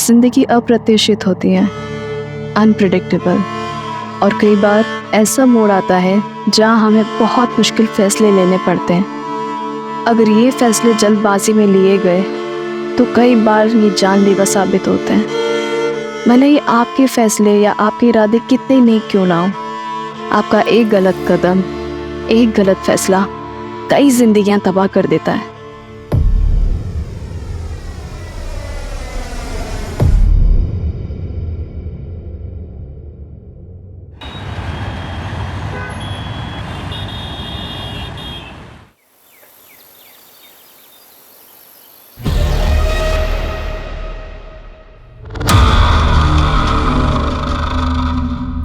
जिंदगी अप्रत्याशित होती है, अनप्रिडिक्टेबल, और कई बार ऐसा मोड़ आता है जहां हमें बहुत मुश्किल फैसले लेने पड़ते हैं। अगर ये फैसले जल्दबाजी में लिए गए तो कई बार ये जानलेवा साबित होते हैं। भले ही आपके फैसले या आपके इरादे कितने नेक क्यों ना हो, आपका एक गलत कदम, एक गलत फैसला कई जिंदगियां तबाह कर देता है।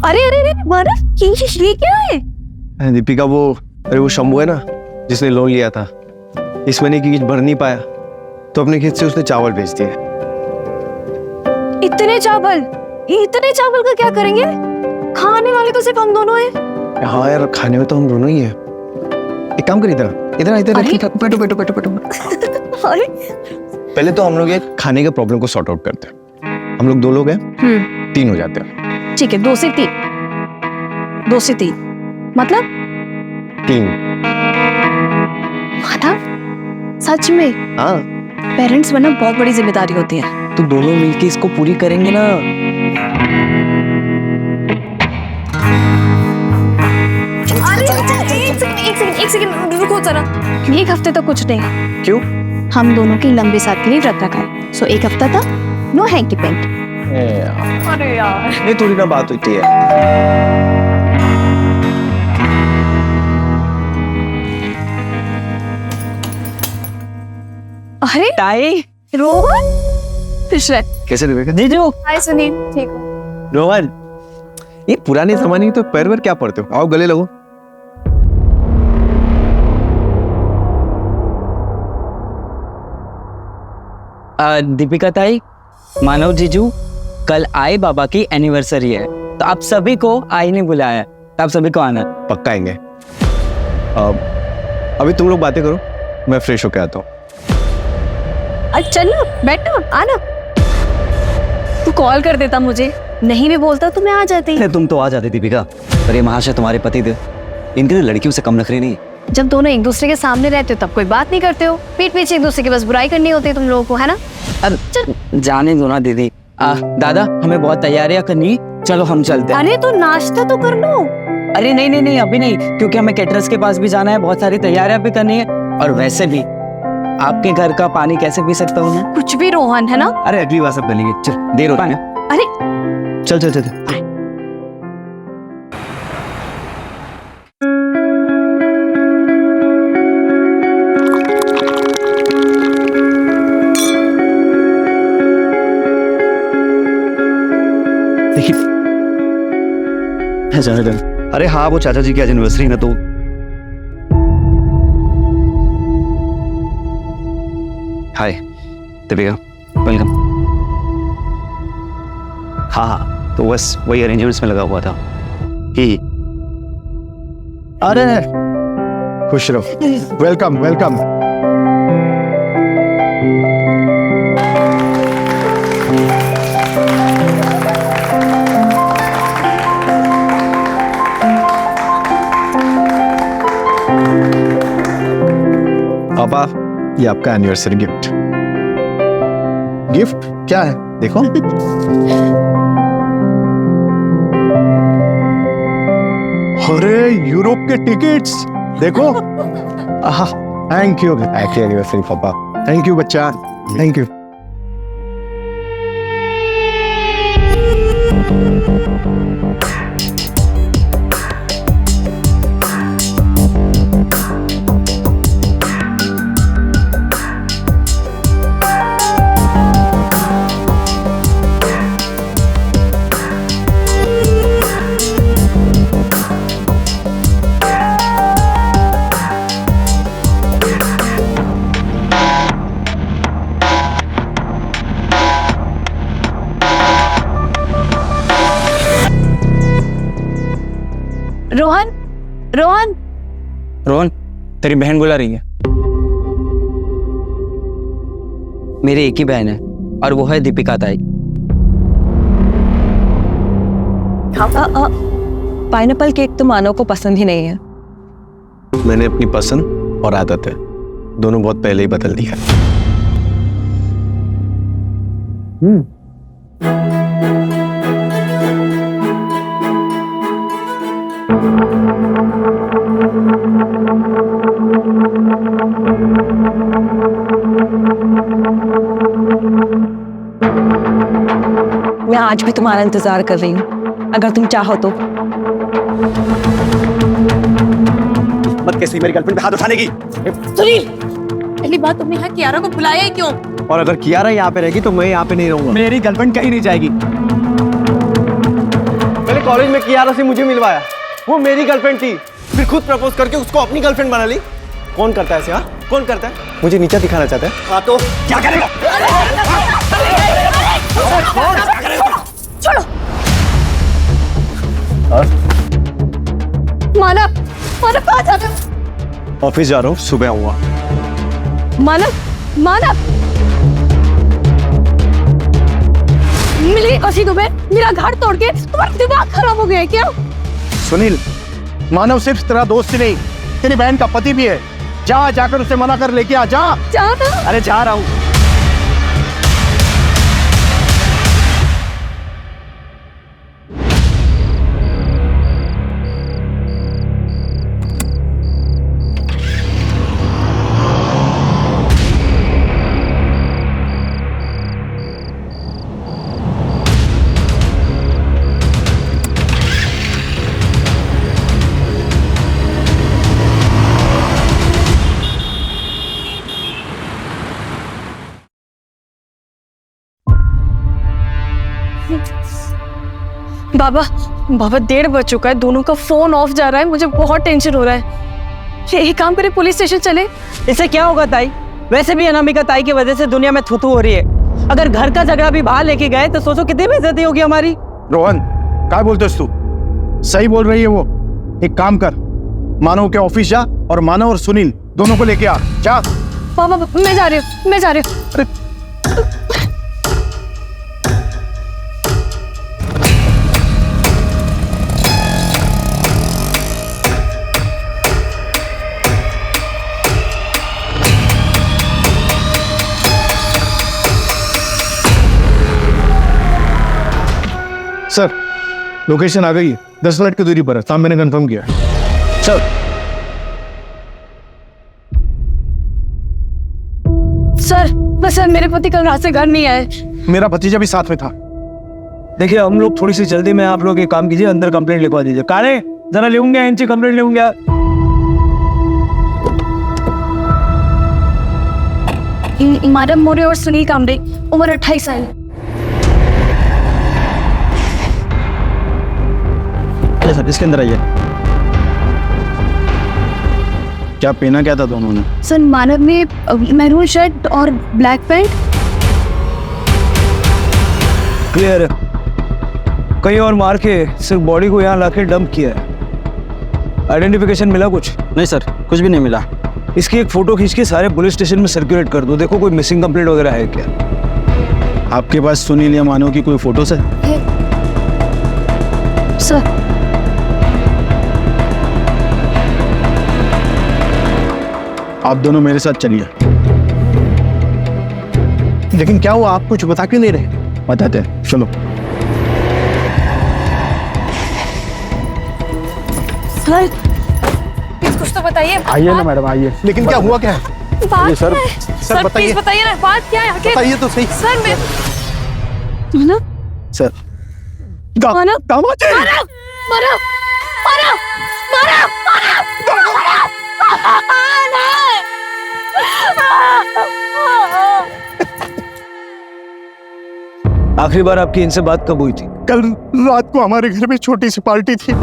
अरे अरे अरे मानव, ये क्या है? दीपिका वो शंभू है ना, जिसने लोन लिया था, इस महीने की किस्त भर नहीं पाया तो अपने खेत से उसने चावल बेच दिए। इतने चावल का क्या करेंगे? खाने वाले तो सिर्फ हम दोनों हैं। हाँ यार, खाने में तो हम दोनों ही हैं। एक काम कर, इधर बैठो। अरे पहले तो हम लोग ये खाने के प्रॉब्लम को सॉर्ट आउट करते हैं। हम लोग 2 लोग हैं, 3 हो जाते हैं। ठीक है, 2 से 3 मतलब 3। माधव, सच में हाँ, पेरेंट्स बनना बहुत बड़ी जिम्मेदारी होती है। तो दोनों मिलके इसको पूरी करेंगे ना। एक सेकंड रुको जरा। एक हफ्ते तक कुछ नहीं। क्यों? हम दोनों की लंबे साथ के लिए व्रत रखा है, सो एक हफ्ता तक नो हैंकी पेंट। अरे यार, ये थोड़ी ना बात होती है। अरे ताई, रोहन, खुश रह। कैसे दीपिका? जीजू, हाय सुनील, ठीक हो? रोहन, ये पुराने जमाने की तो पैर क्या पड़ते हो? आओ गले लगो। दीपिका ताई, मानव जीजू, कल आई बाबा की एनिवर्सरी है, तो आप सभी को आई ने बुलाया, तो आप सभी को आना। पक्का आएंगे। अभी तुम लोग बातें करो, मैं फ्रेश होके आता हूँ। चल ना, बैठ ना, आना। तू कॉल कर देता मुझे, नहीं भी बोलता तो मैं आ जाती। अरे तुम तो आ जाती दीपिका, पर ये महाशय तुम्हारे पति थे, इनके लिए लड़कियों से कम नखरे नहीं। जब दोनों एक दूसरे के सामने रहते हो तब कोई बात नहीं करते हो, पीठ पीछे एक दूसरे की बस बुराई करनी होती है तुम लोगों को, है ना? अब जाने दो ना दीदी। दादा, हमें बहुत तैयारियां करनी, चलो हम चलते हैं। अरे तो नाश्ता तो कर लो। अरे नहीं, अभी नहीं, क्योंकि हमें कैटरर्स के पास भी जाना है, बहुत सारी तैयारियां भी करनी है, और वैसे भी आपके घर का पानी कैसे पी सकता हूँ मैं? कुछ भी रोहन, है ना? अरे अगली बार सब बनेंगे, चल देर हो रही है। अरे चल। देखिए, अरे हाँ, वो चाचा जी की आज एनिवर्सरी है ना, तो हाय दीपिका, वेलकम। हाँ, तो बस वही अरेंजमेंट्स में लगा हुआ था ही। अरे खुश रहो, वेलकम। पापा, ये आपका एनिवर्सरी गिफ्ट। गिफ्ट क्या है देखो। अरे यूरोप के टिकट्स देखो। थैंक यू, हैप्पी एनिवर्सरी पापा। थैंक यू बच्चा, थैंक यू। रोहन, तेरी बहन बुला रही है। मेरी एक ही बहन है और वो है दीपिका ताई। पाइनएप्पल केक तो मानव को पसंद ही नहीं है। मैंने अपनी पसंद और आदतें दोनों बहुत पहले ही बदल दी है। मैं आज भी तुम्हारा इंतजार कर रही हूँ, अगर तुम चाहो तो। मत कैसी मेरी गर्लफ्रेंड पे हाथ उठाने की। सुनील, पहली बात तुमने यहाँ कियारा को बुलाया है क्यों? और अगर कियारा यहाँ पे रहेगी तो मैं यहाँ पे नहीं रहूंगा। मेरी गर्लफ्रेंड कहीं नहीं जाएगी। मैंने कॉलेज में कियारा से मुझे मिलवाया, वो मेरी गर्लफ्रेंड थी, फिर खुद प्रपोज करके उसको अपनी गर्लफ्रेंड बना ली। कौन करता है ऐसे? हाँ, कौन करता है? मुझे नीचा दिखाना चाहता है? हाँ तो क्या करेगा? छोड़ो। मानव, मानव कहाँ जा रहे हो? ऑफिस जा रहा हूँ, सुबह आऊंगा। मानव, मानव, मिली कसी तुम्हें? मेरा घर तोड़ के तुम्हारा दिमाग खराब हो गया है क्या? सुनील, मानव सिर्फ तेरा दोस्त ही नहीं, तेरी बहन का पति भी है। जा, जाकर उसे मना कर लेके आ। जा। जाना? अरे जा रहा हूँ। बाबा, बाबा 1:30 बज चुका है, दोनों का फोन ऑफ जा रहा है, मुझे बहुत टेंशन हो रहा है। एक काम करे, पुलिस स्टेशन चले। इससे क्या होगा ताई? वैसे भी अनामिका ताई की वजह से दुनिया में थूथू हो रही है। अगर घर का झगड़ा भी बाहर लेके गए तो सोचो कितनी बेइज्जती होगी हमारी। रोहन, क्या बोलते तू? सही बोल रही है वो। एक काम कर, मानव के ऑफिस जा और मानव और सुनील दोनों को लेके आ। जा। बाबा, मैं जा रही हूँ, मैं जा रही हूँ। अरे सर, लोकेशन आ गई है, 10 मिनट की दूरी पर है, साहब मैंने कंफर्म किया है। सर। सर, मेरे पति कल रात से घर नहीं आए। मेरा भतीजा भी साथ में था। देखिए, हम लोग थोड़ी सी जल्दी में, आप लोग एक काम कीजिए, अंदर कंप्लेंट लिखवा दीजिए। कारे जरा लेंगे, इनसे कंप्लेंट लेंगे। मानव मोरे और सुनील कामरे, उम्र 28 साल। सर, इसके अंदर आइए। क्या पहना क्या था दोनों ने? सर, मानव ने मैरून शर्ट और ब्लैक पैंट। क्लियर है। कहीं और मार के सिर्फ बॉडी को यहाँ लाके डंप किया है। आइडेंटिफिकेशन मिला कुछ? नहीं सर, कुछ भी नहीं मिला। इसकी एक फोटो खींच के सारे पुलिस स्टेशन में सर्कुलेट कर दो, देखो कोई मिसिंग कंप्लेंट वगैरह है क्या। आपके पास सुनील या मानव की कोई फोटोस है? सर, आप दोनों मेरे साथ चलिए। लेकिन क्या हुआ, आप कुछ बता क्यों नहीं रहे? बताते हैं, चलो। सर, कुछ तो बताइए। आइए ना मैडम, आइए। लेकिन क्या हुआ, क्या है? बात सर, क्या है? सर बताइए। प्लीज बताइए ना, बात क्या है आखिर? बताइए तो सही। सर, मैं मानव, सर, मानव, दामाद जी! मानव, मानव, मानव, मानव, आखिरी बार आपकी इनसे बात कब हुई थी? कल रात को हमारे घर में छोटी सी पार्टी थी।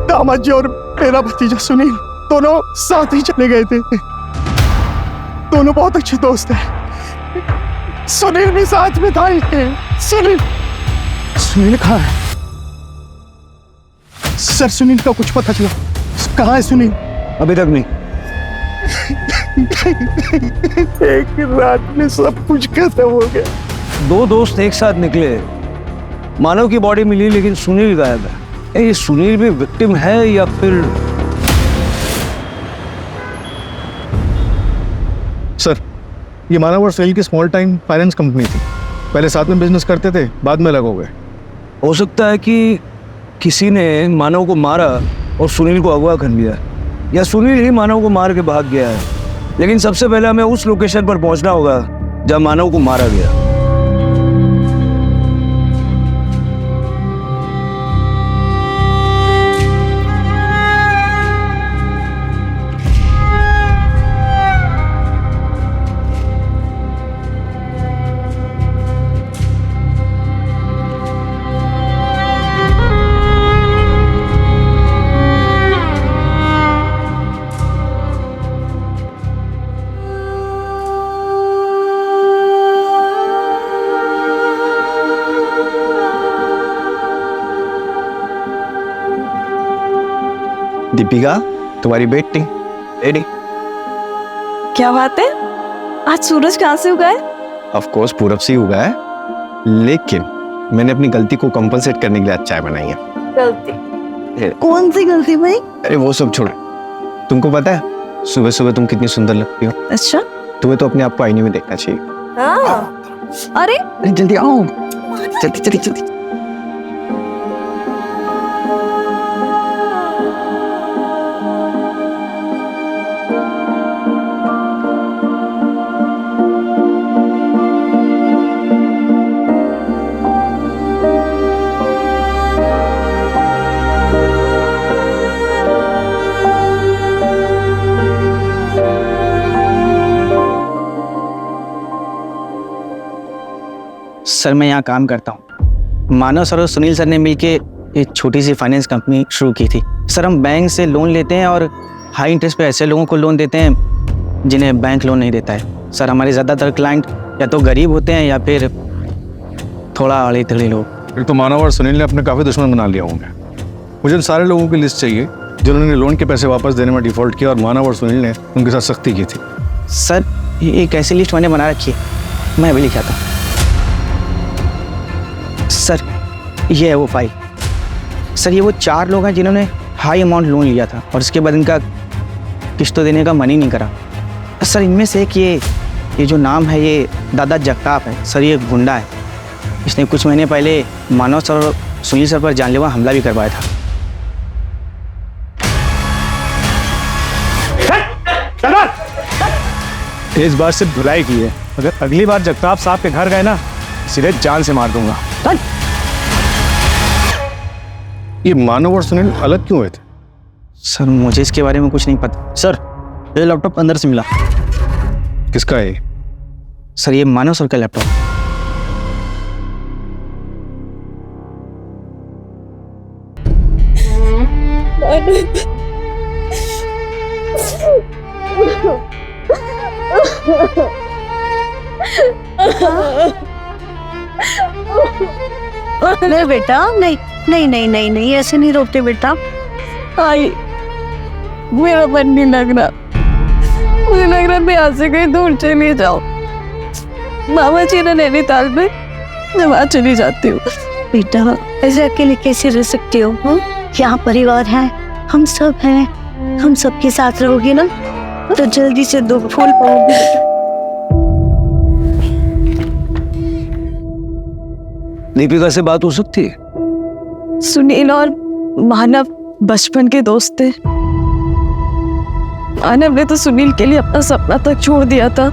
दामाद जी और मेरा भतीजा सुनील दोनों साथ ही चले गए थे। दोनों बहुत अच्छे दोस्त हैं। सुनील भी साथ में था। सुनील कहाँ है? सर, सुनील का कुछ पता चला? कहाँ है सुनील? अभी तक नहीं। एक रात में सब कुछ खत्म हो गया। दो दोस्त एक साथ निकले, मानव की बॉडी मिली लेकिन सुनील गायब है। ये सुनील भी विक्टिम है या फिर? सर, ये मानव और सुनील की स्मॉल टाइम फाइनेंस कंपनी थी। पहले साथ में बिजनेस करते थे, बाद में अलग हो गए। हो सकता है कि किसी ने मानव को मारा और सुनील को अगवा कर लिया, या सुनील ही मानव को मार के भाग गया है। लेकिन सबसे पहले हमें उस लोकेशन पर पहुंचना होगा जहां मानव को मारा गया। दीपिका, तुम्हारी बेटी रेडी? क्या बात है, आज सूरज कहाँ से उगा है? ऑफ कोर्स पूरब से ही उगा है, लेकिन मैंने अपनी गलती को कंपनसेट करने के लिए आज चाय बनाई है। गलती? कौन सी गलती भाई? अरे वो सब छोड़ो, तुमको पता है सुबह सुबह तुम कितनी सुंदर लगती हो। अच्छा, तुम्हें तो अपने आप को आईने में देखना चाहिए। अरे अरे जल्दी आओ, जल्दी जल्दी जल्दी। सर मैं यहाँ काम करता हूँ। मानव सर और सुनील सर ने मिलके एक छोटी सी फाइनेंस कंपनी शुरू की थी। सर हम बैंक से लोन लेते हैं और हाई इंटरेस्ट पे ऐसे लोगों को लोन देते हैं जिन्हें बैंक लोन नहीं देता है। सर हमारे ज़्यादातर क्लाइंट या तो गरीब होते हैं या फिर थोड़ा अड़े थड़े लोग। फिर तो मानव और सुनील ने अपने काफ़ी दुश्मन बना लिया होंगे। मुझे उन सारे लोगों की लिस्ट चाहिए जिन्होंने लोन के पैसे वापस देने में डिफ़ॉल्ट किया और मानव और सुनील ने उनके साथ सख्ती की थी। सर ये एक ऐसी लिस्ट मैंने बना रखी है, मैं अभी लिखा था। सर ये है वो फाइल। सर ये वो 4 लोग हैं जिन्होंने हाई अमाउंट लोन लिया था और उसके बाद इनका किस्तों देने का मन ही नहीं करा। सर इनमें से एक ये जो नाम है ये दादा जगताप है। सर ये गुंडा है, इसने कुछ महीने पहले मानव सर और सुनील सर पर जानलेवा हमला भी करवाया था। इस बार सिर्फ धुलाई की है, अगर अगली बार जगताप साहब के घर गए ना सीधे जान से मार दूंगा। ये मानव और सुनील अलग क्यों हुए थे? सर मुझे इसके बारे में कुछ नहीं पता। सर ये लैपटॉप अंदर से मिला। किसका है? सर ये मानव सर का लैपटॉप। नहीं बेटा, नहीं नहीं नहीं नहीं नहीं, ऐसे नहीं रोकते बेटा। आई मेरा मन नहीं लग रहा, मुझे लग रहा मैं यहाँ से कहीं दूर चली जाऊँ। मामा जी ने नैनीताल में, मैं वहाँ चली जाती हूँ। बेटा ऐसे अकेले कैसे रह सकते हो? यहाँ परिवार है, हम सब हैं, हम सबके साथ रहोगे ना तो जल्दी से 2 फूल पाओगे। दीपिका से बात हो सकती है? सुनील और मानव बचपन के दोस्त थे। मानव ने तो सुनील के लिए अपना सपना तक छोड़ दिया था।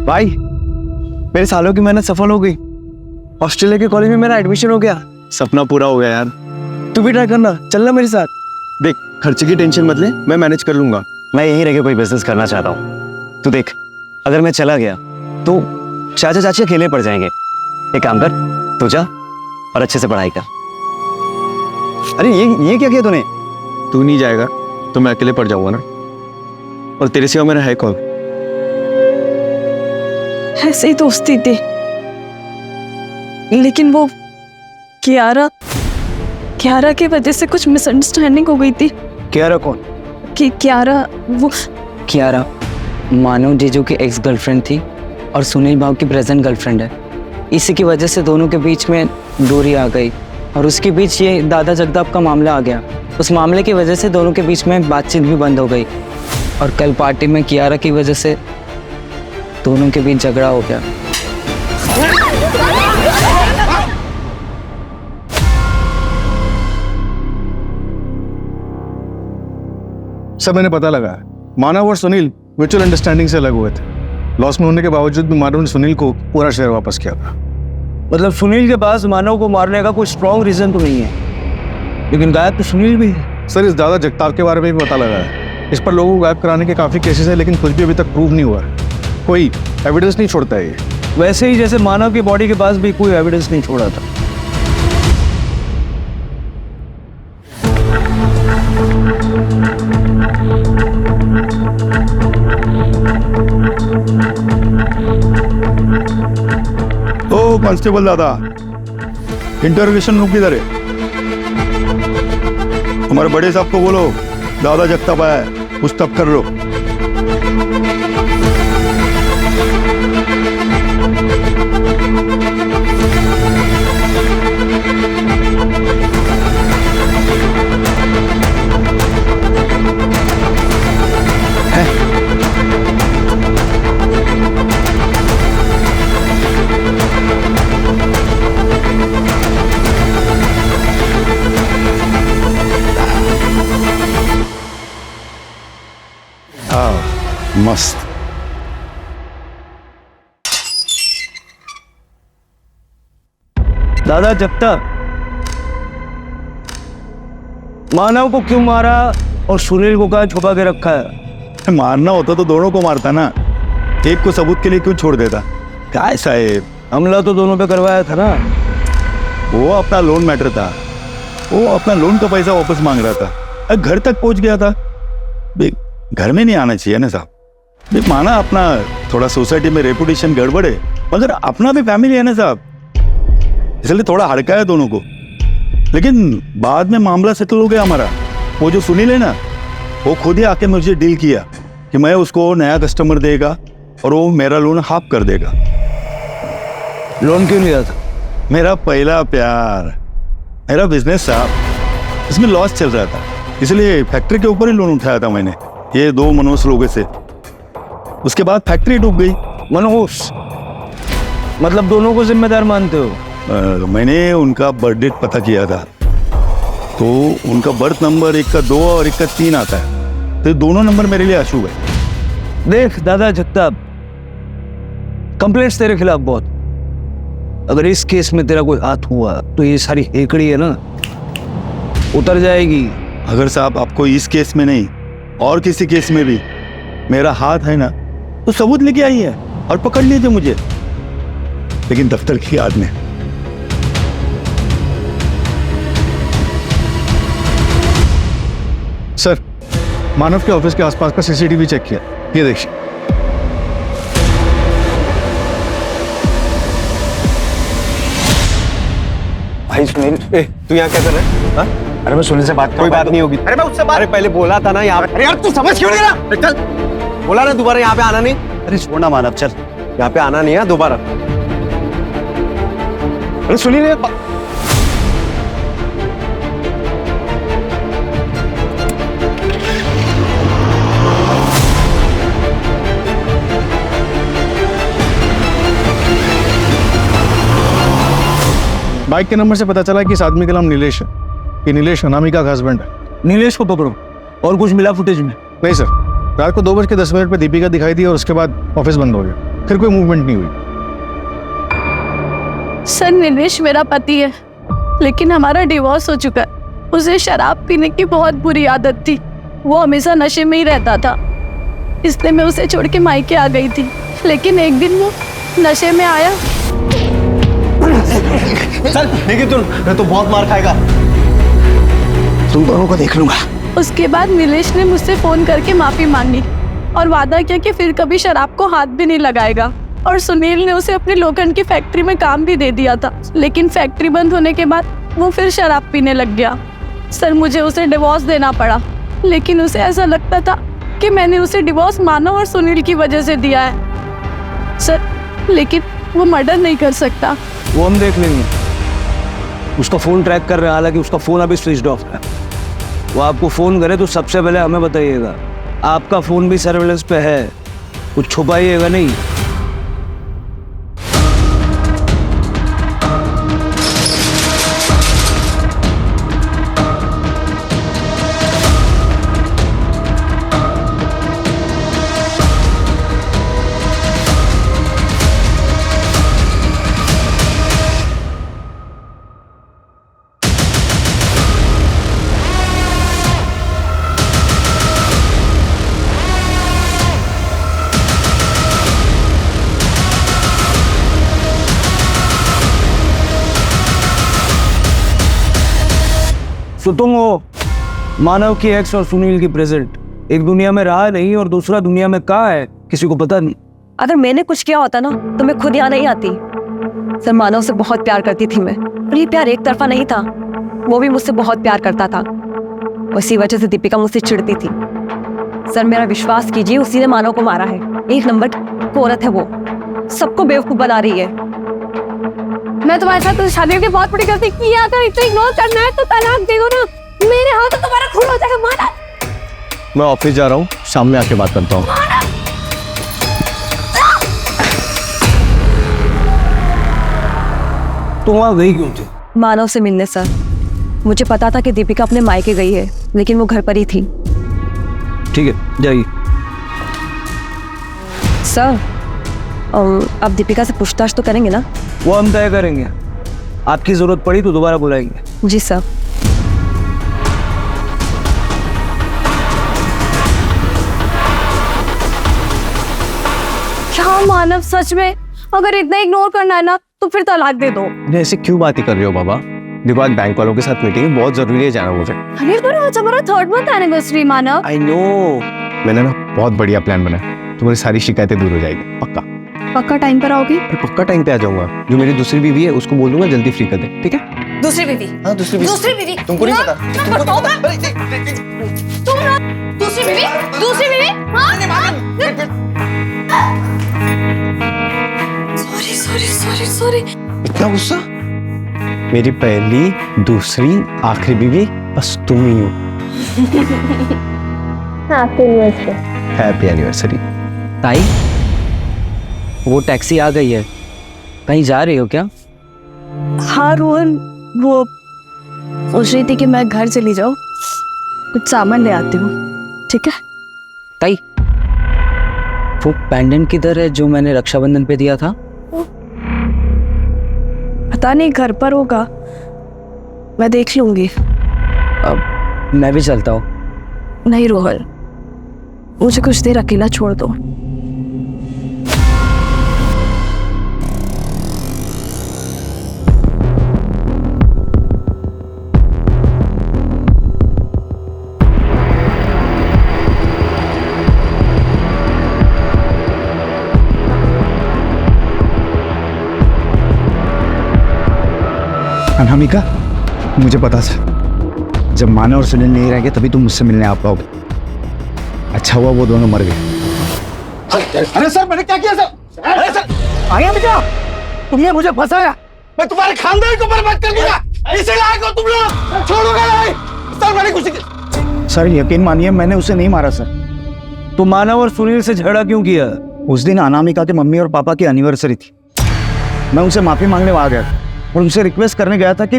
भाई मेरे सालों की मेहनत सफल हो गई, ऑस्ट्रेलिया के कॉलेज में मेरा एडमिशन हो गया, सपना पूरा हो गया यार। तू भी ट्राई करना, चलना मेरे साथ। देख खर्चे की टेंशन मत ले, मैं मैनेज कर लूंगा। मैं यहीं रह के कोई बिजनेस करना चाहता हूँ। तू देख अगर मैं चला गया तो चाचा चाची अकेले पड़ जाएंगे। एक काम कर, तू जा और अच्छे से पढ़ाई कर। अरे ये क्या किया तूने? तू नहीं जाएगा तो मैं अकेले पड़ जाऊंगा ना, और तेरे सिवा मेरा है कौन? ऐसे ही दोस्ती थी, लेकिन वो कियारा की वजह से कुछ मिसअंडरस्टैंडिंग हो गई थी। कियारा कौन? कि कियारा वो कियारा मानव जीजू की एक्स गर्लफ्रेंड थी और सुनील भाव की प्रेजेंट गर्लफ्रेंड है। इसी की वजह से दोनों के बीच में दूरी आ गई और उसके बीच ये दादा जगताप का मामला आ गया। उस मामले की वजह से दोनों के बीच में बातचीत भी बंद हो गई और कल पार्टी में कियारा की वजह से दोनों के बीच झगड़ा हो गया। सब मैंने पता लगा, मानव और सुनील म्यूचुअल अंडरस्टैंडिंग से अलग हुए थे। लॉस में होने के बावजूद भी मानव ने सुनील को पूरा शेयर वापस किया था। मतलब सुनील के पास मानव को मारने का कोई स्ट्रॉन्ग रीजन तो नहीं है, लेकिन गायब तो सुनील भी है। सर, इस दादा जगताप के बारे में भी पता लगा है। इस पर लोगों को गायब कराने के काफी केसेस है, लेकिन कुछ भी अभी तक प्रूव नहीं हुआ है। कोई एविडेंस नहीं छोड़ता है ये। वैसे ही जैसे मानव की बॉडी के पास भी कोई एविडेंस नहीं छोड़ा था। ओ कांस्टेबल दादा, इंटरोगेशन रूम किधर है? हमारे बड़े साहब को बोलो दादा जगताप आया है, पूछताछ कर लो। मस्त। दादा जगताप, मानव को क्यों मारा और सुनील को कहाँ छुपा के रखा है? मारना होता तो दोनों को मारता ना, एक को सबूत के लिए क्यों छोड़ देता? क्या है साहेब, हमला तो दोनों पे करवाया था ना। वो अपना लोन मैटर था, वो अपना लोन का पैसा वापस मांग रहा था, घर तक पहुंच गया था। घर में नहीं आना चाहिए ना साहब। माना अपना थोड़ा सोसाइटी में रेपुटेशन गड़बड़ है, मगर अपना भी फैमिली है ना साहब, इसलिए थोड़ा हड़का है दोनों को। लेकिन बाद में मामला सेटल हो गया हमारा। वो जो सुनील है ना, वो खुद ही आके मुझे डील किया कि मैं उसको नया कस्टमर देगा और वो मेरा लोन हाफ कर देगा। लोन क्यों लिया था? मेरा पहला प्यार, मेरा बिजनेस साहब, इसमें लॉस चल रहा था, इसलिए फैक्ट्री के ऊपर ही लोन उठाया था मैंने, ये 2 मनोज लोगों से। उसके बाद फैक्ट्री डूब गई। मनोज मतलब दोनों को जिम्मेदार मानते हो? मैंने उनका बर्थ डेट पता किया था, तो उनका बर्थ नंबर एक का 2 और एक का 3 आता है, तो दोनों नंबर मेरे लिए अशुभ है। देख दादा जगताप, कंप्लेंट्स तेरे खिलाफ बहुत, अगर इस केस में तेरा कोई हाथ हुआ तो ये सारी हेकड़ी है ना उतर जाएगी। अगर साहब आपको इस केस में नहीं और किसी केस में भी मेरा हाथ है ना, तो सबूत लेके आइए और पकड़ लीजिए मुझे, लेकिन दफ्तर की याद में। सर, मानव के ऑफिस के आसपास का सीसीटीवी चेक किया, ये देखिए। भाई सुनील, तू यहाँ क्या कर रहा है? हाँ? अरे मैं सुनील से बात, कोई बात नहीं होगी। अरे मैं उससे बात, अरे पहले बोला था ना यहाँ। अरे यार तू समझ क्यों नहीं रहा? चल, बोला ना दोबारा यहाँ पे आना नहीं। अरे छोड़ना मानव, चल यहाँ पे आना नहीं है दोबारा। अरे सुनील, बाइक के नंबर से पता चला कि इस आदमी का नाम नीलेश है। ये नीलेश अनामिका का हस्बैंड है। नीलेश को पकड़ो। और कुछ मिला फुटेज में? नहीं सर, रात को 2:10 पे दीपिका दिखाई दी और उसके बाद ऑफिस बंद हो गया, फिर कोई मूवमेंट नहीं हुई। सर, नीलेश मेरा पति है, लेकिन हमारा डिवोर्स हो चुका है। उसे शराब पीने की बहुत बुरी आदत थी, वो हमेशा नशे में ही रहता था, इसलिए मैं उसे छोड़ के मायके आ गई थी। लेकिन एक दिन वो नशे में आया। चल देखिए, तू तो बहुत मार खाएगा। तुम दोनों को देख लूंगा। उसके बाद नीलेश ने मुझसे फोन करके माफी मांगी और वादा किया कि फिर कभी शराब को हाथ भी नहीं लगाएगा। और सुनील ने उसे अपनी लोखंड की फैक्ट्री में काम भी दे दिया था, लेकिन फैक्ट्री बंद होने के बाद वो फिर शराब पीने लग गया। सर, मुझे उसे डिवोर्स देना पड़ा, लेकिन उसे ऐसा लगता था कि मैंने उसे डिवोर्स मानव और सुनील की वजह से दिया है। सर, लेकिन वो मर्डर नहीं कर सकता। वो हम देख लेंगे, उसका फ़ोन ट्रैक कर रहे हैं, हालांकि उसका फ़ोन अभी स्विच ऑफ है। वो आपको फ़ोन करे तो सबसे पहले हमें बताइएगा। आपका फ़ोन भी सर्वेलेंस पे है, कुछ छुपाइएगा नहीं। तो तुम हो मानव की एक्स और सुनील की प्रेजेंट। एक दुनिया में रहा नहीं और दूसरा दुनिया में कहाँ है किसी को पता नहीं। अगर मैंने कुछ किया होता ना तो मैं खुद यहाँ नहीं आती। सर मानव से बहुत प्यार करती थी मैं, पर ये प्यार एक तरफा नहीं था। वो भी मुझसे बहुत प्यार करता था, उसी वजह से दीपिका मुझसे चिढ़ती थी। सर मेरा विश्वास कीजिए, उसी ने मानव को मारा है। एक नंबर की औरत है वो, सबको बेवकूफ बना रही है। मैं तुम्हारे साथ तो शादी की बहुत बड़ी गलती की है। अगर इतना इग्नोर करना है तो तलाक दे दो ना, मेरे हाथ तो तुम्हारा खून हो जाएगा। माना मैं ऑफिस जा रहा हूँ, शाम में आके बात करता हूँ। तुम वहां गई क्यों थी? मानव से मिलने सर। मुझे पता था कि दीपिका अपने मायके गई है, लेकिन वो घर पर ही थी। ठीक है जाइए। सर अब दीपिका से पूछताछ तो करेंगे ना? वो हम तय करेंगे, आपकी जरूरत पड़ी तो दोबारा बुलाएंगे। जी सर। क्या मानव सच में अगर इतना इग्नोर करना है ना तो फिर तलाक दे दो। ऐसे क्यों बातें कर रहे हो बाबा? देखो आज बैंक वालों के साथ मीटिंग है, बहुत जरूरी है जाना मुझे। अरे पर आज हमारा 3rd month anniversary Manav. I know, मैंने ना बहुत बढ़िया प्लान बनाया, तुम्हारी सारी शिकायतें दूर हो जाएगी। पक्का पक्का टाइम पर आओगी? अरे पक्का टाइम पे आ जाऊंगा। जो मेरी दूसरी बीवी है उसको बोल दूंगा जल्दी फ्री कर दे, ठीक है? दूसरी बीवी? हाँ दूसरी बीवी। दूसरी बीवी तुमको नहीं पता? तुम ना दूसरी बीवी? दूसरी बीवी? सॉरी। इतना गुस्सा? मेरी पहली, दूसरी, आखिरी बीवी बस तुम ही हो। Happy anniversary. ताई वो टैक्सी आ गई है, कहीं जा रही हो क्या? हाँ रोहन, वो सोच रही थी कि मैं घर चली जाऊँ, कुछ सामान ले आती हूँ। ठीक है? ताई वो पेंडेंट किधर है जो मैंने रक्षाबंधन पे दिया था? पता नहीं, घर पर होगा, मैं देख लूंगी। अब मैं भी चलता हूँ। नहीं रोहन, मुझे कुछ देर अकेला छोड़ दो। अनामिका, मुझे पता था जब मानव और सुनील नहीं रहेंगे तभी तुम मुझसे मिलने आ पाओगे। अच्छा हुआ वो दोनों मर गए। अरे सर मैंने क्या किया सर? अरे सर अनामिका, तुमने मुझे फंसाया, मैं तुम्हारे खानदान को बर्बाद कर दूंगा। इसे लायक हो तुम लोग, छोड़ोगे नहीं। सर मैंने कुछ सर यकीन मानिए मैंने उसे नहीं मारा सर। तो मानव और सुनील से झगड़ा क्यों किया? उस दिन अनामिका के मम्मी और पापा की एनिवर्सरी थी। मैं उनसे माफी मांगने आ गया और उनसे रिक्वेस्ट करने गया था कि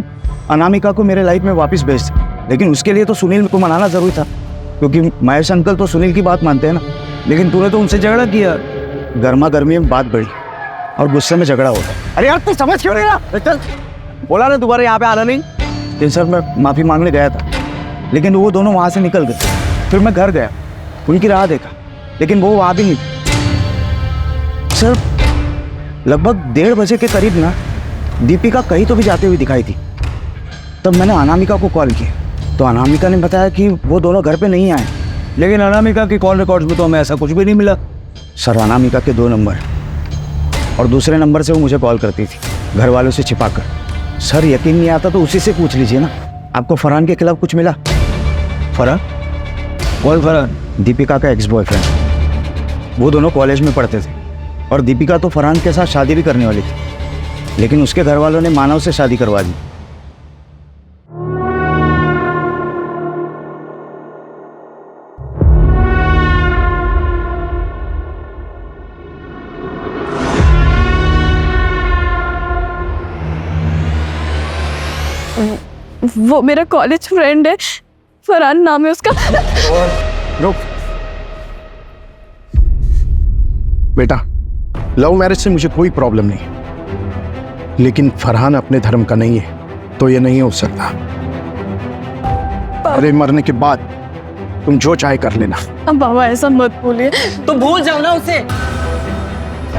अनामिका को मेरे लाइफ में वापस भेज दे, लेकिन उसके लिए तो सुनील को मनाना जरूरी था, क्योंकि महेश अंकल तो सुनील की बात मानते हैं ना। लेकिन तूने तो उनसे झगड़ा किया। गर्मा गर्मी में बात बढ़ी और गुस्से में झगड़ा होता। अरे यार तू समझ क्यों नहीं रहा? चल बोला ना दोबारा यहाँ पे आना नहीं। लेकिन सर मैं माफी मांगने गया था, लेकिन वो दोनों वहाँ से निकल गए। फिर मैं घर गया, उनकी राह देखा, लेकिन वो वहाँ भी नहीं थे। सर लगभग 1:30 बजे के करीब ना दीपिका कहीं तो भी जाते हुए दिखाई थी। तब मैंने अनामिका को कॉल किया तो अनामिका ने बताया कि वो दोनों घर पे नहीं आए। लेकिन अनामिका की कॉल रिकॉर्ड्स में तो हमें ऐसा कुछ भी नहीं मिला। सर अनामिका के 2 नंबर और दूसरे नंबर से वो मुझे कॉल करती थी, घर वालों से छिपाकर। सर यकीन नहीं आता तो उसी से पूछ लीजिए ना। आपको फरहान के खिलाफ कुछ मिला? फरहान? कौन फरहान? दीपिका का एक्स बॉयफ्रेंड। वो दोनों कॉलेज में पढ़ते थे और दीपिका तो फरहान के साथ शादी भी करने वाली थी, लेकिन उसके घर वालों ने मानव से शादी करवा दी। वो मेरा कॉलेज फ्रेंड है, फरहान नाम है उसका। रुक बेटा, लव मैरिज से मुझे कोई प्रॉब्लम नहीं, लेकिन फरहान अपने धर्म का नहीं है तो ये नहीं हो सकता। अरे मरने के बाद तुम जो चाहे कर लेना। अब बाबा ऐसा मत बोलिए। तो भूल जाओ ना उसे।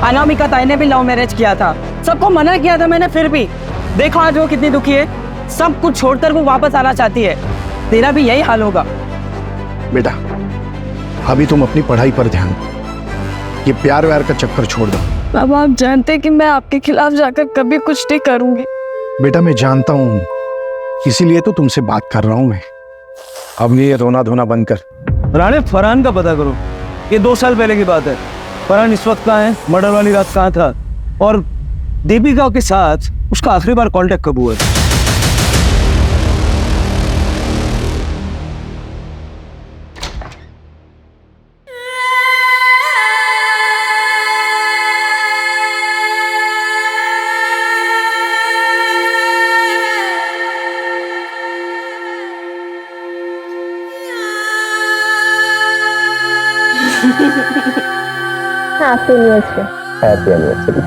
अनामिका ताई ने भी लव मैरिज किया था, सबको मना किया था मैंने, फिर भी देखो आज वो कितनी दुखी है। सब कुछ छोड़कर वो वापस आना चाहती है। तेरा भी यही हाल होगा। बेटा अभी तुम अपनी पढ़ाई पर ध्यान दो, ये प्यार व्यार का चक्कर छोड़ दो। बाबा आप जानते हैं कि मैं आपके खिलाफ जाकर कभी कुछ नहीं करूंगी। बेटा मैं जानता हूँ, इसीलिए तो तुमसे बात कर रहा हूँ मैं। अब ये रोना धोना बंद कर। राणे, फरहान का पता करो। ये 2 साल पहले की बात है। फरहान इस वक्त कहाँ है, मर्डर वाली रात कहाँ था, और दीपिका के साथ उसका आखिरी बार कांटेक्ट कब हुआ है? Happy anniversary.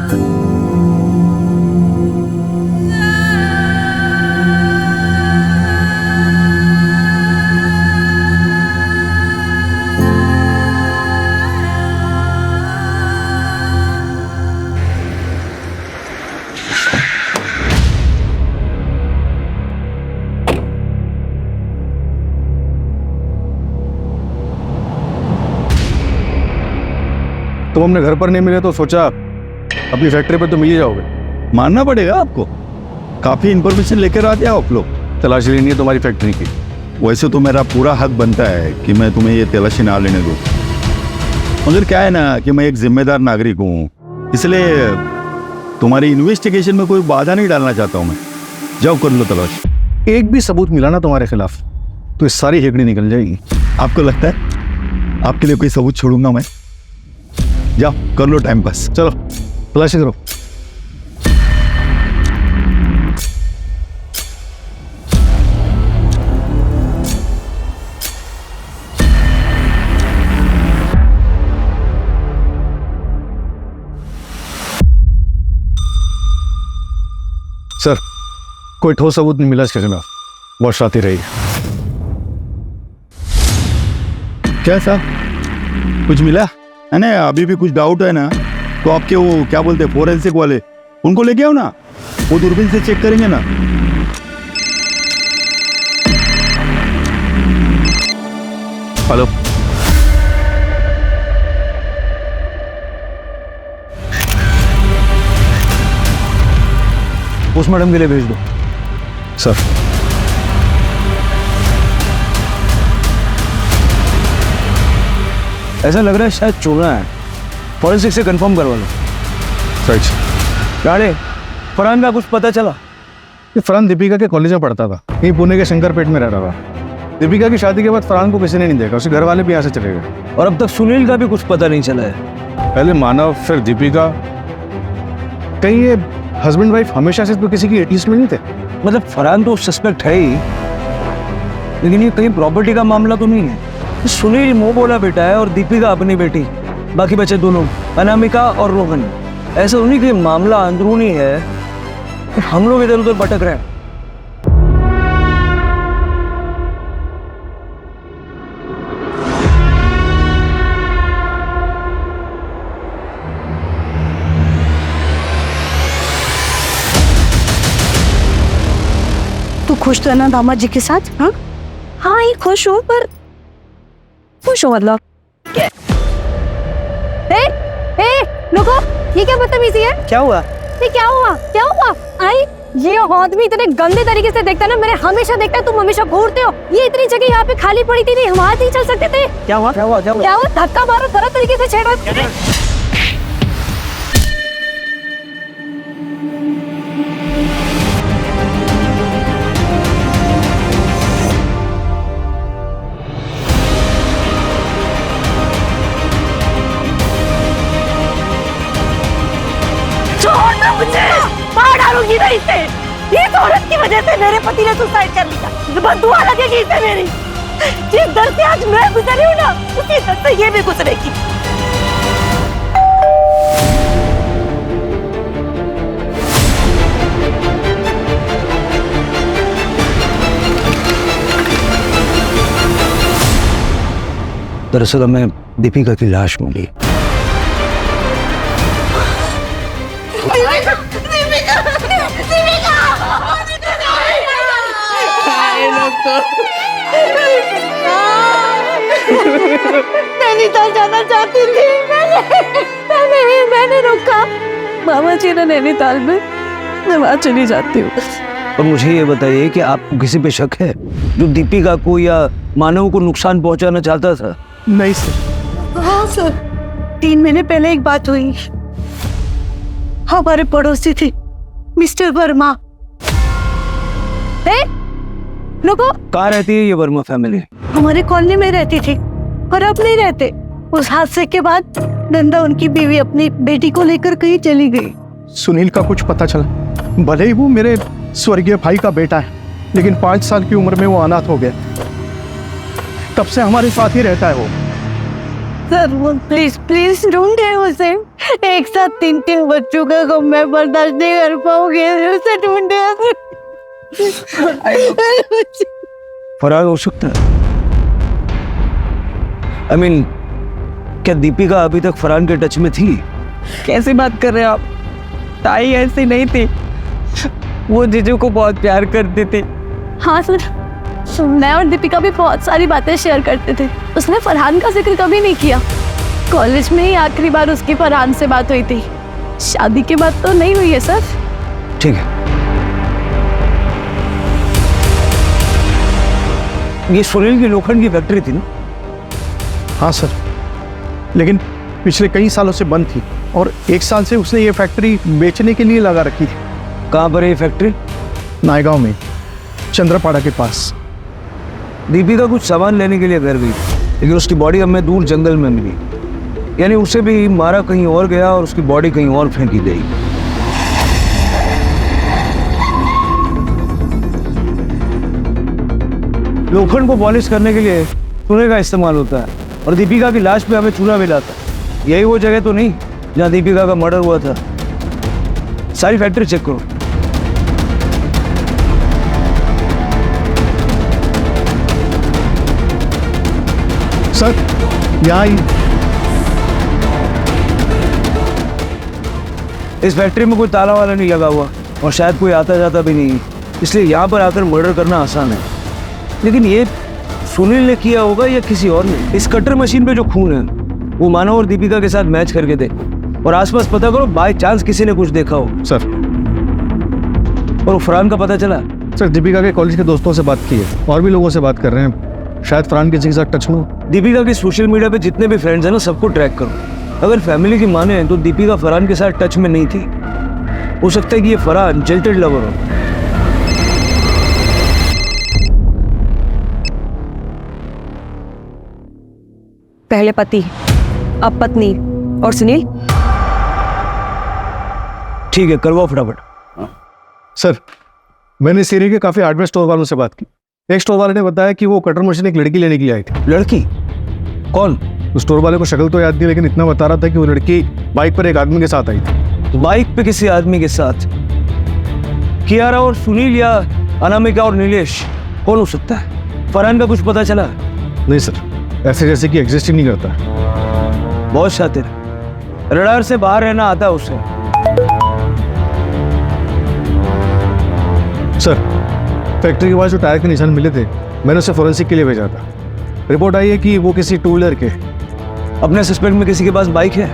तुम अपने घर पर नहीं मिले तो सोचा अपनी फैक्ट्री पर तो मिल ही जाओगे। मानना पड़ेगा आपको, काफी इंफॉर्मेशन लेकर आते हो आप लोग। तलाशी लेनी है तुम्हारी फैक्ट्री की। वैसे तो मेरा पूरा हक बनता है कि मैं तुम्हें ये तलाशी ना लेने दूं, मगर क्या है ना कि मैं एक जिम्मेदार नागरिक हूँ, इसलिए तुम्हारी इन्वेस्टिगेशन में कोई बाधा नहीं डालना चाहता हूँ मैं। जाओ कर लो तलाशी। एक भी सबूत मिला ना तुम्हारे खिलाफ तो इस सारी हेकड़ी निकल जाएगी। आपको लगता है आपके लिए कोई सबूत छोड़ूंगा मैं? जाओ कर लो टाइम पास। चलो तलाशी करो। सर कोई ठोस सबूत नहीं मिला इसके खिलाफ, बहुत शातिर रही। क्या साहब कुछ मिला है ना? अभी भी कुछ डाउट है ना तो आपके वो क्या बोलते हैं फोरेंसिक वाले, उनको लेके आओ ना, वो दूरबीन से चेक करेंगे ना। हेलो पोस्टमार्टम के लिए भेज दो। सर ऐसा लग रहा है शायद चोरा है, फॉरेंसिक से कंफर्म करवा लो। राइट। राणे, फरहान का कुछ पता चला? ये फरहान दीपिका के कॉलेज में पढ़ता था, यहीं पुणे के शंकरपेट में रह रहा था। दीपिका की शादी के बाद फरहान को किसी ने नहीं देखा, उसके घर वाले भी यहाँ से चले गए। और अब तक सुनील का भी कुछ पता नहीं चला है। पहले मानव फिर दीपिका, कहीं ये हस्बैंड वाइफ हमेशा से तो किसी की एटीज में नहीं थे? मतलब फरहान तो सस्पेक्ट है ही, लेकिन ये कहीं प्रॉपर्टी का मामला तो नहीं है। सुनील मुंह बोला बेटा है और दीपिका अपनी बेटी, बाकी बचे 2 लोग, अनामिका और रोहन। ऐसा उन्हीं के मामला अंदरूनी है, हम लोग इधर उधर भटक रहे हैं। तू खुश तो है ना दामाद जी के साथ? हाँ हाँ ये खुश हो, पर खुश हो मतलब रुको, ये क्या बदतमीजी है? क्या हुआ? ये क्या हुआ? क्या हुआ? आई ये आदमी इतने गंदे तरीके से देखता है ना, मैंने हमेशा देखता है, तुम हमेशा घूरते हो। ये इतनी जगह यहाँ पे खाली पड़ी थी, नहीं हम वहां नहीं चल सकते थे? क्या हुआ? क्या हुआ? क्या हुआ? क्या हुआ? धक्का मारो, गलत तरीके से छेड़ा। छोड़ दो मुझे, मार डालूंगी मैं इसे। इस औरत की वजह से मेरे पति ने सुसाइड कर लिया। बददुआ लगेगी इसे मेरी। जिस दर से आज मैं गुजरी हूँ ना, उसी दर से ये भी गुजरेगी। दरअसल हमें दीपिका की लाश मिली। नैनीताल जाना चाहती थी मैंने रोका। मामा जी ने नैनीताल में, मैं वहाँ चली जाती हूँ। और मुझे ये बताइए कि आपको किसी पे शक है जो दीपिका को या मानव को नुकसान पहुंचाना चाहता था? नहीं सर। हाँ सर, 3 महीने पहले एक बात हुई। हमारे पड़ोसी थे मिस्टर वर्मा। रुको, कहाँ रहती है ये वर्मा फैमिली? हमारे कॉलोनी में रहती थी और अब नहीं रहते। उस हादसे के बाद नंदा उनकी बीवी अपनी बेटी को लेकर कहीं चली गई। सुनील का कुछ पता चला? भले ही वो मेरे स्वर्गीय भाई का बेटा है, लेकिन 5 साल की उम्र में वो अनाथ हो गया। तब से हमारे साथ ही रहता है वो। सर वो प्लीज ढूंढे उसे। एक साथ 3 बच्चों का गम मैं बर्दाश्त नहीं कर पाऊंगी। उसे ढूंढे। फरार हो सकता है। I mean, क्या दीपिका अभी तक फरहान के टच में थी? कैसी बात कर रहे हैं आप? ताई ऐसी नहीं थी, वो जीजू को बहुत प्यार करती थी। हाँ सर, मैं और दीपिका भी बहुत सारी बातें शेयर करते थे। उसने फरहान का जिक्र कभी नहीं किया। कॉलेज में ही आखिरी बार उसकी फरहान से बात हुई थी। शादी के बाद तो नहीं हुई है सर। ठीक है, ये सुनील की लोखंड की फैक्ट्री थी ना? हाँ सर, लेकिन पिछले कई सालों से बंद थी और 1 साल से उसने ये फैक्ट्री बेचने के लिए लगा रखी थी। कहाँ पर है ये फैक्ट्री? नायगांव में, चंद्रपाड़ा के पास। दीपिका कुछ सामान लेने के लिए घर गई, लेकिन उसकी बॉडी हमें दूर जंगल में मिली। यानी उसे भी मारा कहीं और गया और उसकी बॉडी कहीं और फेंकी गई। लोखंड को पॉलिश करने के लिए चूने का इस्तेमाल होता है और दीपिका की लाश पे हमें चूना मिला था। यही वो जगह तो नहीं जहाँ दीपिका का मर्डर हुआ था? सारी फैक्ट्री चेक करो। सर यहाँ ही इस फैक्ट्री में कोई ताला वाला नहीं लगा हुआ और शायद कोई आता जाता भी नहीं है, इसलिए यहाँ पर आकर मर्डर करना आसान है। लेकिन ये सुनील ने किया होगा या किसी और ने? इस कटर मशीन पे जो खून है वो मानव और दीपिका के साथ मैच करके दे और आसपास पता करो, बाय चांस किसी ने कुछ देखा हो। सर। और वो फरहान का पता चला? सर दीपिका के कॉलेज के दोस्तों से बात की है और भी लोगों से बात कर रहे हैं। शायद फरहान किसी के साथ टच में हो। दीपिका के सोशल मीडिया पे जितने भी फ्रेंड्स हैं ना, सबको ट्रैक करो। अगर फैमिली की माने तो दीपिका फरहान के साथ टच में नहीं थी। हो सकता है कि ये फरहान जिल्टेड लवर हो। पहले पति, अब पत्नी और सुनील। ठीक है, करवाओ फटाफट। सर मैंने इस एरिया के काफी हार्डवेयर स्टोर वालों से बात की। एक स्टोर वाले ने बताया कि वो कटर मशीन एक लड़की लेने के लिए आई थी। लड़की? कौन? उस स्टोर वाले को शक्ल तो याद नहीं, लेकिन इतना बता रहा था कि वो लड़की बाइक पर एक आदमी के साथ आई थी। बाइक पे किसी आदमी के साथ? कियारा और सुनील या अनामिका और नीलेश, कौन हो सकता है? फरहान का कुछ पता चला? नहीं सर, ऐसे जैसे कि एग्जिस्ट ही नहीं करता। बहुत शातिर, रडार से बाहर रहना आता है उसे। सर फैक्ट्री के पास जो टायर के निशान मिले थे, मैंने उसे फोरेंसिक के लिए भेजा था। रिपोर्ट आई है कि वो किसी 2 व्हीलर के। अपने सस्पेक्ट में किसी के पास बाइक है?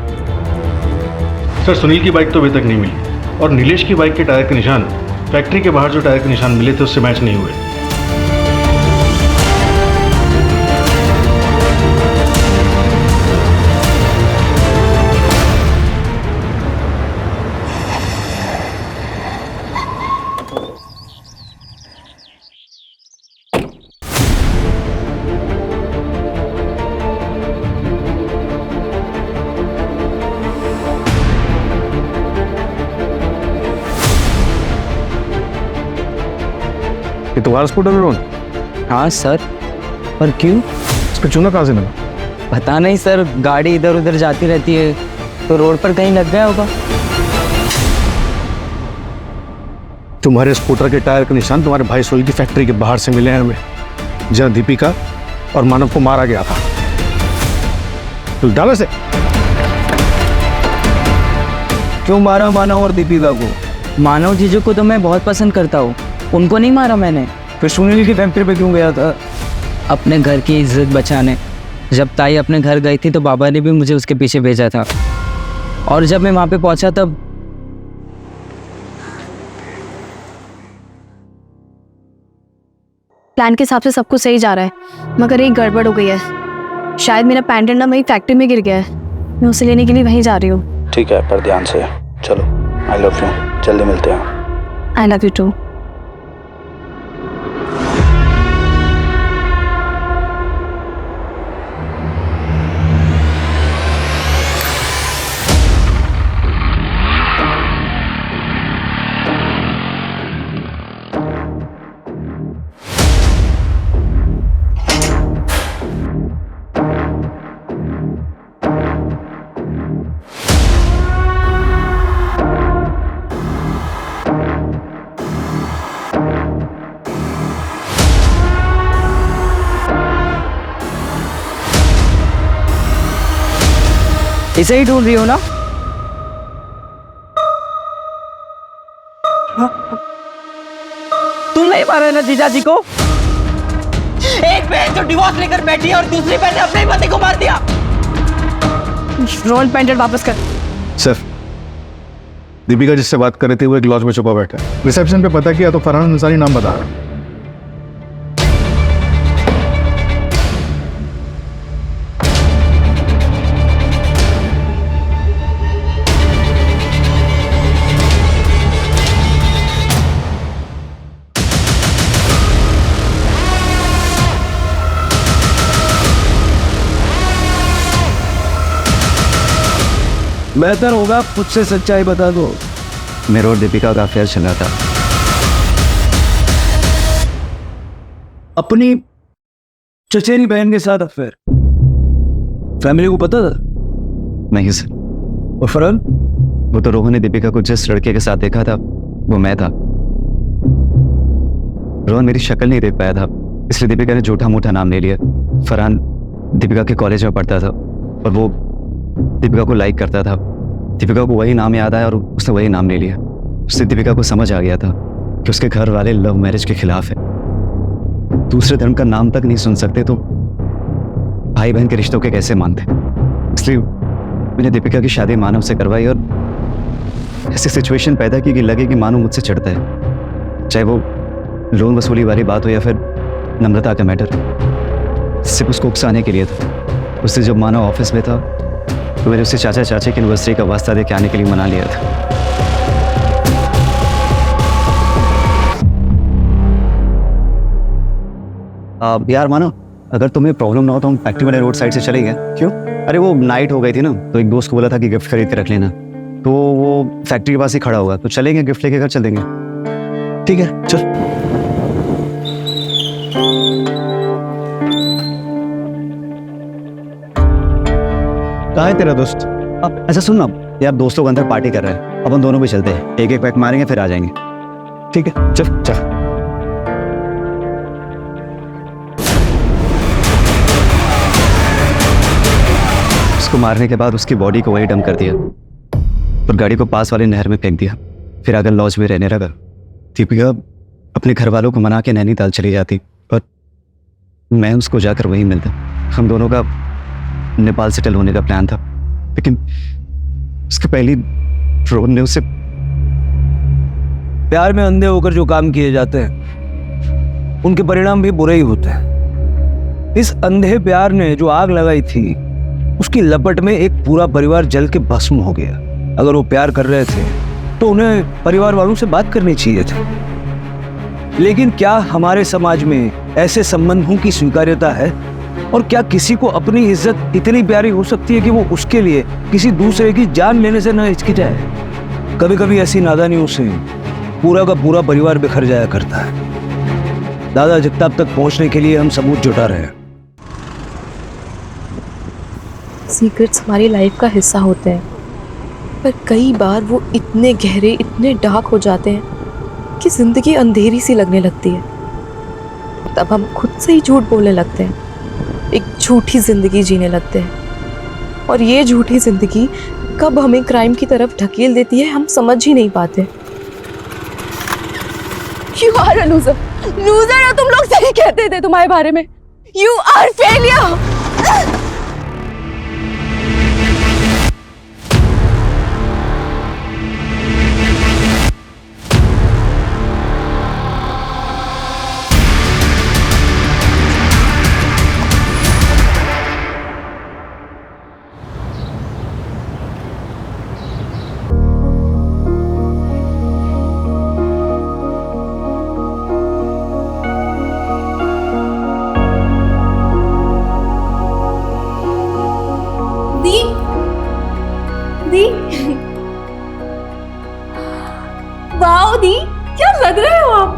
सर सुनील की बाइक तो अभी तक नहीं मिली और नीलेश की बाइक के टायर के निशान फैक्ट्री के बाहर जो टायर के निशान मिले थे उससे मैच नहीं हुए। ये तुम्हारा स्कूटर लोन? हाँ सर, पर क्यों? इस पे चूना कहाँ से मिला? पता नहीं सर, गाड़ी इधर उधर जाती रहती है तो रोड पर कहीं लग गया होगा। तुम्हारे स्कूटर के टायर के निशान तुम्हारे भाई सुनील की फैक्ट्री के बाहर से मिले हैं हमें, जहाँ दीपिका और मानव को मारा गया था। तो डालो से। क्यों मारा मानव और दीपिका को? मानव जीजू को तो मैं बहुत पसंद करता हूँ, उनको नहीं मारा मैंने। फिर सुनील की फैक्ट्री पे क्यों गया था? अपने घर की इज्जत बचाने। जब ताई अपने घर गई थी तो बाबा ने भी मुझे उसके पीछे भेजा था, और जब मैं वहाँ पे पहुँचा तब प्लान के हिसाब से सब कुछ सही जा रहा है, मगर एक गड़बड़ हो गई है। शायद मेरा पेंडेंट ना वही फैक्ट्री में गिर गया है। मैं उसे लेने के लिए वहीं जा रही हूँ। ठीक है, पर ध्यान से चलो। आई लव यू, जल्दी मिलते हैं। I love you too. इसे ही ढूंढ रही हो ना? तुम नहीं मारे ना जीजा जी को? एक बहन जो डिवोर्स लेकर बैठी है और दूसरी बहन ने अपने पति को मार दिया। रोल पेंडेंट वापस कर। सर, दीपिका जिससे बात कर रही थी वो एक लॉज में छुपा बैठा है। रिसेप्शन पे पता किया तो फरहान अंसारी नाम बता रहा है। बेहतर होगा खुद से सच्चाई बता दो। मेरा और दीपिका का अफेयर चल रहा था। अपनी चचेरी बहन के साथ अफेयर? फैमिली को पता था? नहीं सर। और फरहान? वो तो रोहन ने दीपिका को जिस लड़के के साथ देखा था वो मैं था। रोहन मेरी शक्ल नहीं देख पाया था, इसलिए दीपिका ने झूठा मूठा नाम ले लिया। फरहान दीपिका के कॉलेज में पढ़ता था और वो दीपिका को लाइक करता था। दीपिका को वही नाम याद आया और उसने वही नाम ले लिया। उससे दीपिका को समझ आ गया था कि उसके घर वाले लव मैरिज के खिलाफ है, दूसरे धर्म का नाम तक नहीं सुन सकते तो भाई बहन के रिश्तों के कैसे मानते। इसलिए मैंने दीपिका की शादी मानव से करवाई और ऐसी सिचुएशन पैदा की कि लगे कि मानव मुझसे चिढ़ता है, चाहे वो लोन वसूली वाली बात हो या फिर नम्रता का मैटर। सिर्फ उसको उकसाने के लिए था। उससे जब मानव ऑफिस में था तो मैंने उससे चाचा चाची की एनिवर्सरी का वास्ता दे के आने के लिए मना लिया था। यार मानो, अगर तुम्हें प्रॉब्लम ना हो तो हम फैक्ट्री वाले रोड साइड से चले गए। क्यों? अरे वो नाइट हो गई थी ना, तो एक दोस्त को बोला था कि गिफ्ट खरीद के रख लेना, तो वो फैक्ट्री के पास ही खड़ा होगा, तो चलेंगे गिफ्ट लेके घर चल देंगे। ठीक है चल। कहाँ है तेरा दोस्त? अच्छा सुन ना यार, दोस्त लोग अंदर पार्टी कर रहे हैं, अपन दोनों भी चलते हैं, एक एक पैक मारेंगे फिर आ जाएंगे। ठीक है चल चल। उसको मारने के बाद उसकी बॉडी को वही डंप कर दिया और गाड़ी को पास वाली नहर में फेंक दिया। फिर अगर लॉज में रहने लगा। दीपिका अपने घर वालों को मना के नैनीताल चली जाती और मैं उसको जाकर वहीं मिलता। हम दोनों का नेपाल सेटल होने का प्लान था, लेकिन उसके पहली रोहन ने उसे प्यार में अंधे होकर जो काम किए जाते हैं उनके परिणाम भी बुरे ही होते हैं। इस अंधे प्यार ने जो आग लगाई थी उसकी लपट में एक पूरा परिवार जल के भस्म हो गया। अगर वो प्यार कर रहे थे तो उन्हें परिवार वालों से बात करनी चाहिए थी, लेकिन क्या हमारे समाज में ऐसे संबंधों की स्वीकार्यता है? और क्या किसी को अपनी इज्जत इतनी प्यारी हो सकती है कि वो उसके लिए किसी दूसरे की जान लेने से न हिचकिचाए? कभी कभी ऐसी नादानियों से पूरा का पूरा परिवार बिखर जाया करता है। दादा जगताप तक पहुंचने के लिए हम सबूत जुटा रहे हैं। सीक्रेट्स हमारी लाइफ का हिस्सा होते हैं, पर कई बार वो इतने गहरे, इतने डार्क हो जाते हैं कि जिंदगी अंधेरी सी लगने लगती है। तब हम खुद से ही झूठ बोलने लगते हैं, एक झूठी जिंदगी जीने लगते हैं, और ये झूठी जिंदगी कब हमें क्राइम की तरफ ढकेल देती है हम समझ ही नहीं पाते। You are a loser. Loser हो तुम लोग, सही कहते थे तुम्हारे बारे में। You are failure. दी वाओ दी, क्या लग रहे हो आप।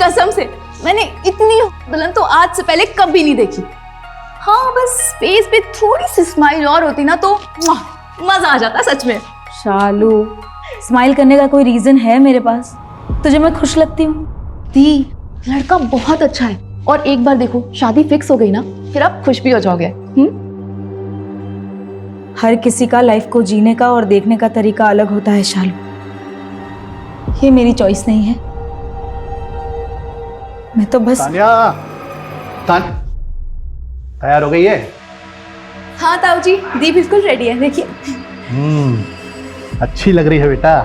कसम से मैंने इतनी दुल्हन तो आज से पहले कभी नहीं देखी। हाँ बस फेस पे थोड़ी सी स्माइल और होती ना तो मजा आ जाता सच में। शालू, स्माइल करने का कोई रीजन है मेरे पास? तुझे मैं खुश लगती हूँ? दी, लड़का बहुत अच्छा है, और एक बार देखो शादी फिक्स हो गई ना, फिर आप खुश भी हो जाओगे। हर किसी का लाइफ को जीने का और देखने का तरीका अलग होता है शालू, ये मेरी चॉइस नहीं है। मैं तो बस तैयार हो गई है? हाँ ताऊ जी, दी बिल्कुल रेडी है, देखिए। अच्छी लग रही है बेटा।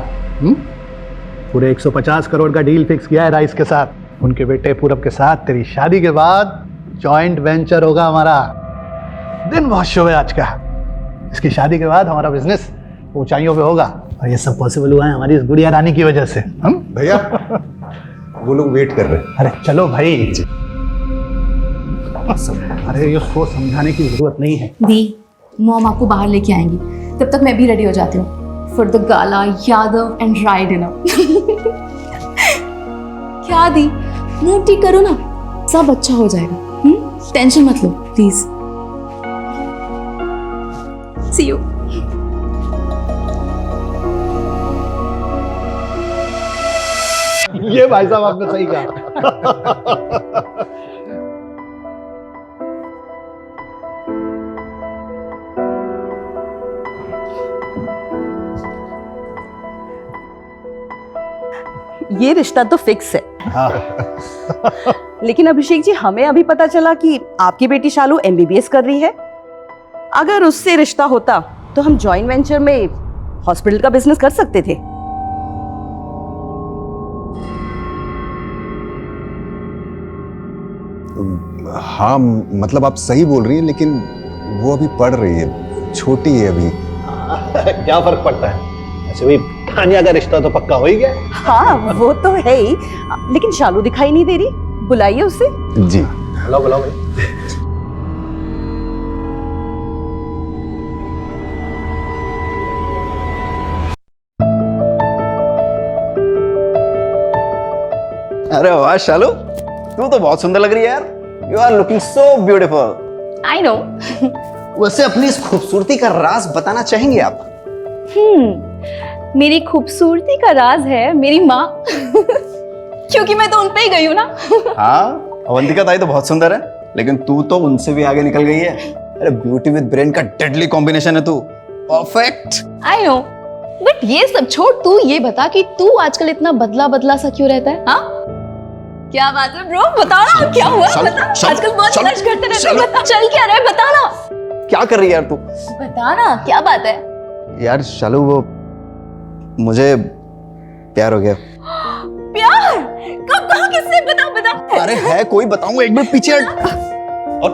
पूरे 150 करोड़ का डील फिक्स किया है राइस के साथ। उनके बेटे पूरब के साथ तेरी शादी के बाद जॉइंट वेंचर होगा हमारा। दिन बहुत शुभ है आज का। इसकी शादी के बाद हमारा बिजनेस ऊंचाइयों पे होगा, और ये सब पॉसिबल हुआ है हमारी इस गुड़िया रानी की वजह से। हम भैया वो लोग वेट कर रहे हैं। अरे चलो भाई। अरे ये सोच समझाने की जरूरत नहीं है। दी, मॉम आपको बाहर लेके आएंगी, तब तक मैं भी रेडी हो जाती हूँ for the gala Yadav and Rai dinner. क्या दी, मूड ठीक करो ना, सब अच्छा हो जाएगा। टेंशन मत लो प्लीज। C you. ये भाई साहब आपने सही कहा। ये रिश्ता तो फिक्स है। हाँ। लेकिन अभिषेक जी, हमें अभी पता चला कि आपकी बेटी शालू MBBS कर रही है। अगर उससे रिश्ता होता तो हम जॉइंट वेंचर में हॉस्पिटल का बिजनेस कर सकते थे। हाँ मतलब आप सही बोल रही हैं, लेकिन वो अभी पढ़ रही है, छोटी है अभी। क्या फर्क पड़ता है? ऐसे भी तानिया का रिश्ता तो पक्का हो ही गया। हाँ वो तो है ही, लेकिन शालू दिखाई नहीं दे रही, बुलाइए उसे। जी बुलाओ बुलाओ भाई। अरे वाह शालू, तू तो बहुत सुंदर लग रही है यार। You are looking so beautiful. I know. वैसे अपनी इस खूबसूरती का राज बताना चाहेंगे आप? मेरी खूबसूरती का राज है मेरी माँ। क्योंकि मैं तो उन पे ही गई हूँ ना। हाँ, अवंतिका ताई तो बहुत सुंदर है, लेकिन तू तो उनसे भी आगे निकल गई है। अरे ब्यूटी विद ब्रेन का डेडली कॉम्बिनेशन है तू। परफेक्ट। आई नो, बट ये सब छोड़, तू ये बता कि तू आजकल इतना बदला बदला सा क्यों रहता है? हाँ क्या बात है ब्रो, बताओ ना क्या हुआ। बता, आजकल बहुत फ्लश करते रहते हैं। बता, चल क्या रहा है, बता ना। क्या कर रही है यार तू? बता ना क्या बात है। यार शालू, वो मुझे प्यार हो गया। प्यार? कब, कहाँ, किससे? बता बता। अरे है कोई, बताऊं? एक मिनट पीछे हट। और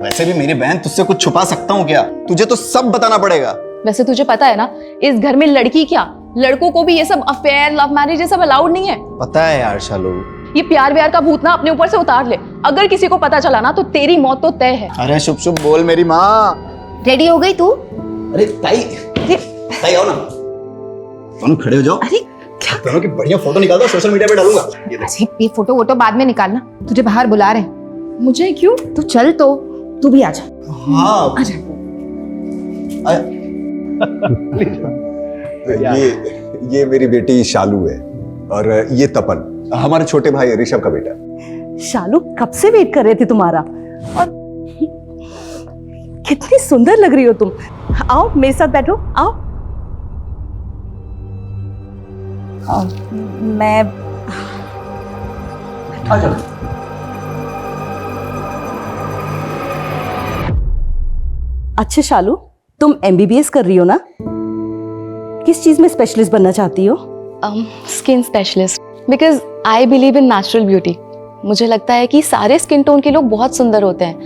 वैसे भी मेरी बहन, तुझसे कुछ छुपा सकता हूँ क्या? तुझे तो सब बताना पड़ेगा। वैसे तुझे पता है ना, इस घर में लड़की क्या लड़कों को भी ये सब अफेयर, लव मैरिज, ये सब अलाउड नहीं है। पता है यार शालू। ये प्यार व्यार का भूत ना अपने ऊपर से उतार ले। अगर किसी को पता चला ना तो तेरी मौत तो तय है। अरे शुभ शुभ बोल मेरी माँ। रेडी हो गई तू? अरे ताई, ताई आओ ना, तुम खड़े हो जाओ। अरे क्या दोनों की बढ़िया फोटो निकाल दो, सोशल मीडिया पे डालूंगा। ये देख। अरे ये फोटो वोटो बाद में निकालना, तुझे बाहर बुला रहे हैं। मुझे क्यों? तू चल तो, तू भी आजा। हाँ आजा। ये मेरी बेटी शालू है और ये तपन, हमारे छोटे भाई ऋषभ का बेटा। शालू कब से वेट कर रहे थे तुम्हारा, और कितनी सुंदर लग रही हो तुम। आओ मेरे साथ बैठो, आओ। मैं अच्छा शालू, तुम MBBS कर रही हो ना? किस चीज में स्पेशलिस्ट बनना चाहती हो? Skin specialist, because I believe in natural beauty. मुझे लगता है कि सारे स्किन टोन के लोग बहुत सुंदर होते हैं,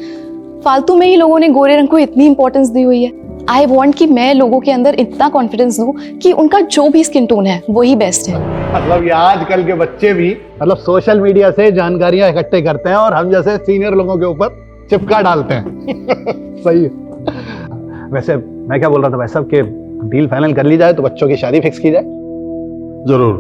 फालतू में ही लोगों ने गोरे रंग को इतनी इंपॉर्टेंस दी हुई है। आई वॉन्ट कि मैं लोगों के अंदर इतना कॉन्फिडेंस दूं कि उनका जो भी स्किन टोन है वही बेस्ट है। मतलब ये आजकल के बच्चे भी मतलब सोशल मीडिया से जानकारियां इकट्ठे करते हैं और हम जैसे सीनियर लोगों के ऊपर चिपका डालते हैं। सही है। वैसे मैं क्या बोल रहा था भाई साहब कि डील फाइनल कर ली जाए तो बच्चों की शादी फिक्स की जाए। जरूर।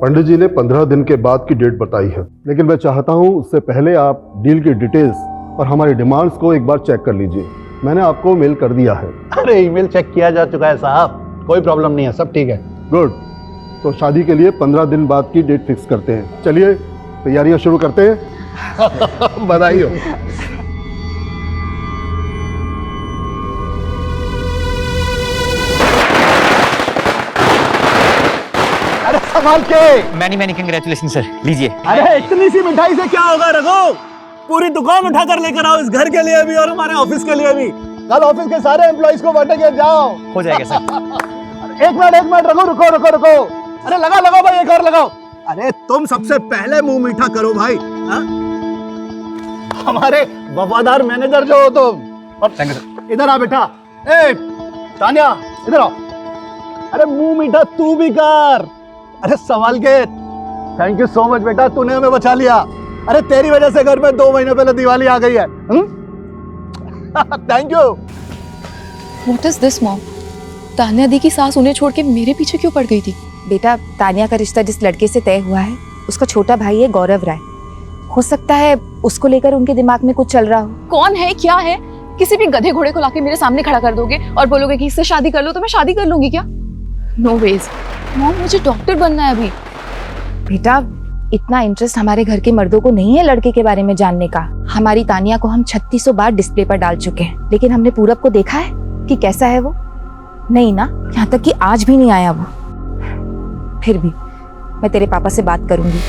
पंडित जी ने 15 दिन के बाद की डेट बताई है, लेकिन मैं चाहता हूं उससे पहले आप डील की डिटेल्स और हमारी डिमांड्स को एक बार चेक कर लीजिए। मैंने आपको मेल कर दिया है। अरे ईमेल चेक किया जा चुका है साहब, कोई प्रॉब्लम नहीं है, सब ठीक है। गुड। तो शादी के लिए 15 दिन बाद की डेट फिक्स करते हैं। चलिए तैयारियां शुरू करते हैं। बधाई हो। अरे संभाल के। मैनी कंग्रेचुलेशन सर, लीजिए। अरे इतनी सी मिठाई से क्या होगा रघु, पूरी दुकान उठाकर लेकर आओ, इस घर के लिए भी और हमारे ऑफिस के लिए भी। कल ऑफिस के सारे एम्प्लॉइज को बांटेंगे, जाओ। हो जाएगा सर। एक मिनट रुको। अरे लगाओ भाई, एक और लगाओ। अरे तुम सबसे पहले मुंह मीठा करो भाई। हा? हमारे वफादार मैनेजर जो हो तुम। और इधर आ बेटा। ए तान्या इधर आओ। अरे मुंह मीठा तू भी कर। अरे सवाल के। थैंक यू सो मच बेटा, तूने हमें बचा लिया। अरे तेरी वजह से घर में 2 महीने पहले दिवाली आ गई है। Thank you. What is this mom? Tanya दी की सास उन्हें छोड़ के मेरे पीछे क्यों पड़ गई थी? बेटा, तान्या का रिश्ता जिस लड़के से तय हुआ है उसका छोटा भाई है गौरव राय। हो सकता है उसको लेकर उनके दिमाग में कुछ चल रहा हो। कौन है, क्या है? किसी भी गधे घोड़े को लाके मेरे सामने खड़ा कर दोगे और बोलोगे कि इससे शादी कर लो, तो मैं शादी कर लूंगी क्या? नो वेज मॉम, मुझे डॉक्टर बनना है अभी। बेटा, इतना इंटरेस्ट हमारे घर के मर्दों को नहीं है लड़के के बारे में जानने का। हमारी तानिया को हम 3600 बार डिस्प्ले पर डाल चुके हैं, लेकिन हमने पूरब को देखा है कि कैसा है वो? नहीं ना, यहाँ तक कि आज भी नहीं आया वो। फिर भी मैं तेरे पापा से बात करूंगी।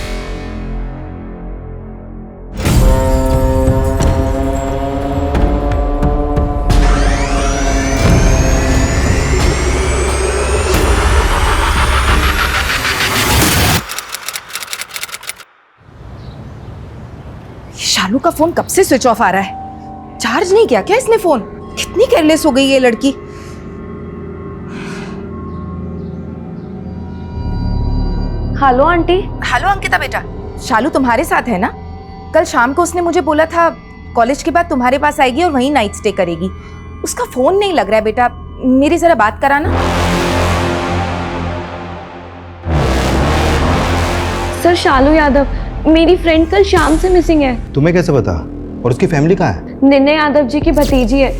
शालू का फोन कब से स्विच ऑफ आ रहा है? चार्ज नहीं किया क्या इसने फोन? कितनी केयरलेस हो गई ये लड़की। Hello aunty. हेलो अंकिता बेटा, शालू तुम्हारे साथ है ना? कल शाम को उसने मुझे बोला था कॉलेज के बाद तुम्हारे पास आएगी और वहीं नाइट स्टे करेगी। उसका फोन नहीं लग रहा है बेटा, मेरी जरा बात कराना। सर शालू यादव, मेरी फ्रेंड कल शाम से मिसिंग है। तुम्हें कैसे पता? और उसकी फैमिली कहाँ है? निर्णय यादव जी की भतीजी है,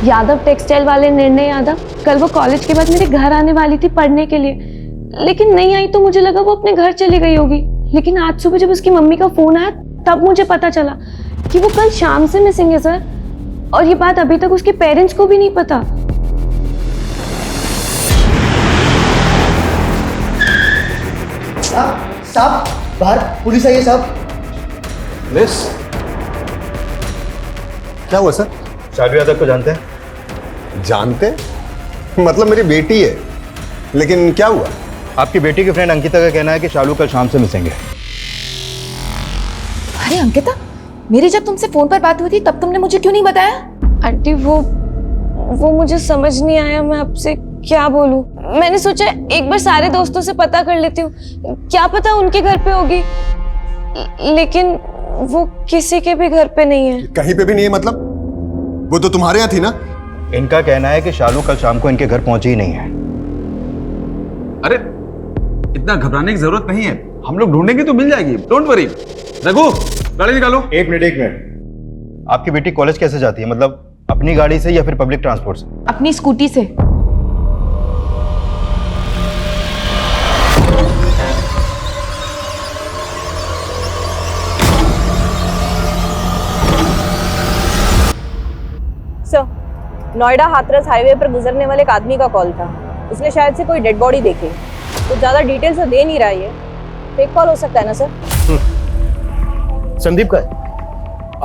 यादव टेक्सटाइल वाले निर्णय यादव। कल वो कॉलेज के बाद मेरे घर आने वाली थी पढ़ने के लिए, लेकिन नहीं आई तो मुझे लगा वो अपने घर चली गई होगी। लेकिन आज सुबह जब उसकी मम्मी का फोन आया तब मुझे पता चला कि वो कल शाम से मिसिंग है सर, और ये बात अभी तक उसके पेरेंट्स को भी नहीं पता। साहब बाहर पुलिस आई है साहब। मिस, क्या हुआ सर? शालू यादव को जानते हैं? जानते? मतलब मेरी बेटी है, लेकिन क्या हुआ? आपकी बेटी की फ्रेंड अंकिता का कहना है कि शालू कल शाम से मिसिंग है। अरे अंकिता, मेरी जब तुमसे फोन पर बात हुई थी तब तुमने मुझे क्यों नहीं बताया? आंटी वो मुझे समझ नहीं आया, मैं आपसे क्या बोलूं। मैंने सोचा एक बार सारे दोस्तों से पता कर लेती हूँ, क्या पता उनके घर पे होगी, लेकिन वो किसी के भी घर पे नहीं है। कहीं पे भी नहीं है मतलब? वो तो तुम्हारे यहाँ थी ना? इनका कहना है कि शालू कल शाम को इनके घर पहुंची ही नहीं है। अरे इतना घबराने की जरूरत नहीं है, हम लोग ढूंढेंगे तो मिल जाएगी, डोंट वरी। रघु गाड़ी निकालो। एक मिनट। आपकी बेटी कॉलेज कैसे जाती है? मतलब अपनी गाड़ी से या फिर पब्लिक ट्रांसपोर्ट से? अपनी स्कूटी से। सर, नोएडा हाथरस हाईवे पर गुजरने वाले एक आदमी का कॉल था। उसने शायद से कोई डेड बॉडी देखी। तो ज्यादा डिटेल्स तो दे नहीं रहा है, फेक कॉल हो सकता है ना सर? संदीप का है?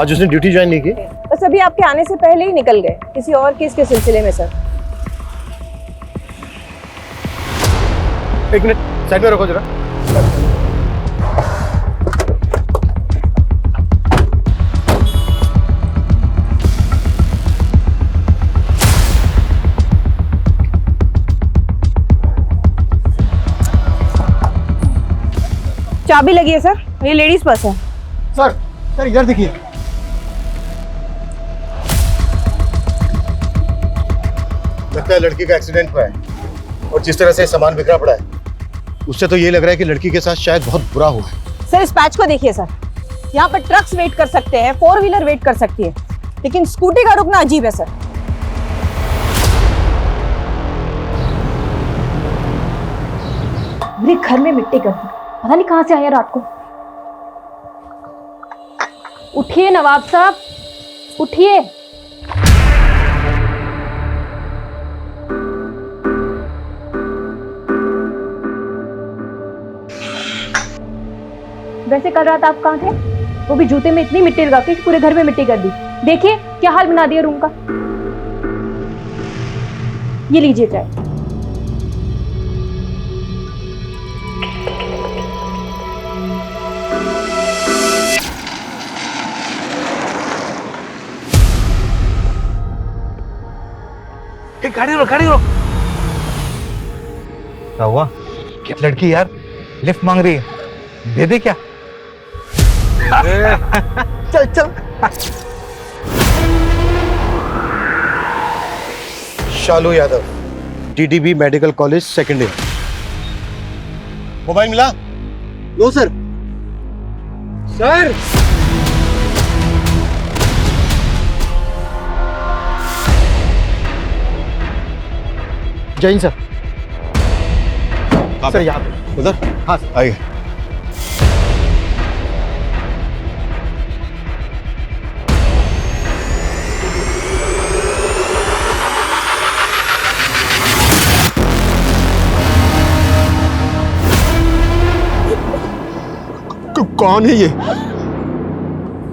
आज उसने ड्यूटी ज्वाइन नहीं की? बस अभी आपके आने से पहले ही निकल गए, किसी और केस के सिलसिले में सर। एक मिनट, साइड में रखो जरा। चाबी लगी है सर, ये लेडीज पर्स है। सर इधर देखिए। लगता है लड़की का एक्सीडेंट हुआ है और जिस तरह से सामान बिखरा पड़ा है उससे तो ये लग रहा है कि लड़की के साथ शायद बहुत बुरा हुआ है। सर इस पैच को देखिए सर, यहाँ पर ट्रक्स वेट कर सकते हैं, 4 व्हीलर वेट कर सकती है, लेकिन स्कूटी का रुकना अजीब है सर। मेरे घर में मिट्टी कर दी, पता नहीं कहाँ से आया रात को। उठिए नवाब साहब, उठिए। वैसे कल रात आप कहाँ थे? वो भी जूते में इतनी मिट्टी लगा के पूरे घर में मिट्टी कर दी। देखिए क्या हाल बना दिया रूम का। ये लीजिए चाय। गाड़ी रोक, गाड़ी रोक। क्या हुआ? क्या लड़की यार लिफ्ट मांग रही है, दे दे क्या? चल चल। Shalu Yadav, DDB medical college second year. Mobile मिला? लो सर। सर जय हिंद सर। सर यहाँ पे उधर। हाँ सर आइए। कौन है ये?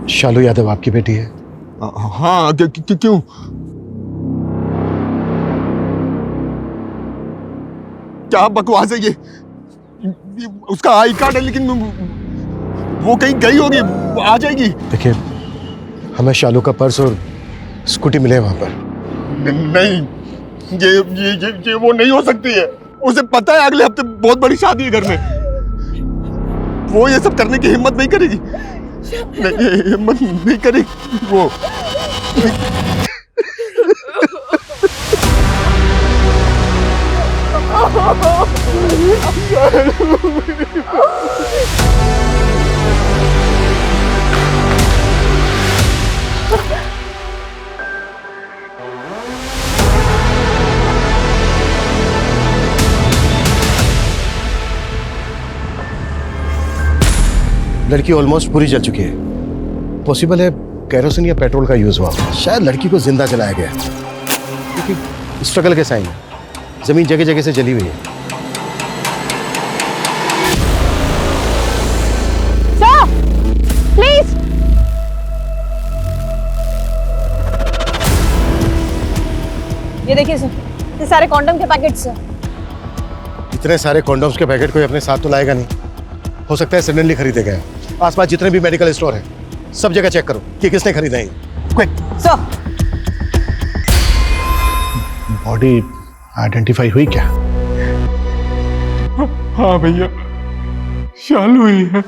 शालू यादव आपकी बेटी है? हाँ, क्यों? क्या बकवास है ये? उसका आई कार्ड है लेकिन वो कहीं गई होगी, आ जाएगी। देखिए हमें शालू का पर्स और स्कूटी मिले वहां पर। नहीं, ये वो नहीं हो सकती है। उसे पता है अगले हफ्ते बहुत बड़ी शादी है घर में। वो ये सब करने की हिम्मत नहीं करेगी। नहीं, हिम्मत नहीं करेगी वो। लड़की ऑलमोस्ट पूरी जल चुकी है। पॉसिबल है कैरोसिन या पेट्रोल का यूज हुआ, शायद लड़की को जिंदा जलाया गया, क्योंकि स्ट्रगल के साइन जमीन जगह जगह से जली हुई है। Sir please. ये देखिए सर, ये सारे कॉन्डम के पैकेट्स हैं। इतने सारे कॉन्डोम्स के पैकेट कोई अपने साथ तो लाएगा नहीं। हो सकता है सडनली खरीदे गए। आसपास जितने भी मेडिकल स्टोर हैं सब जगह चेक करो कि किसने खरीदा है। Quick sir. बॉडी आइडेंटिफाई हुई क्या? हाँ भैया, शालू ही है।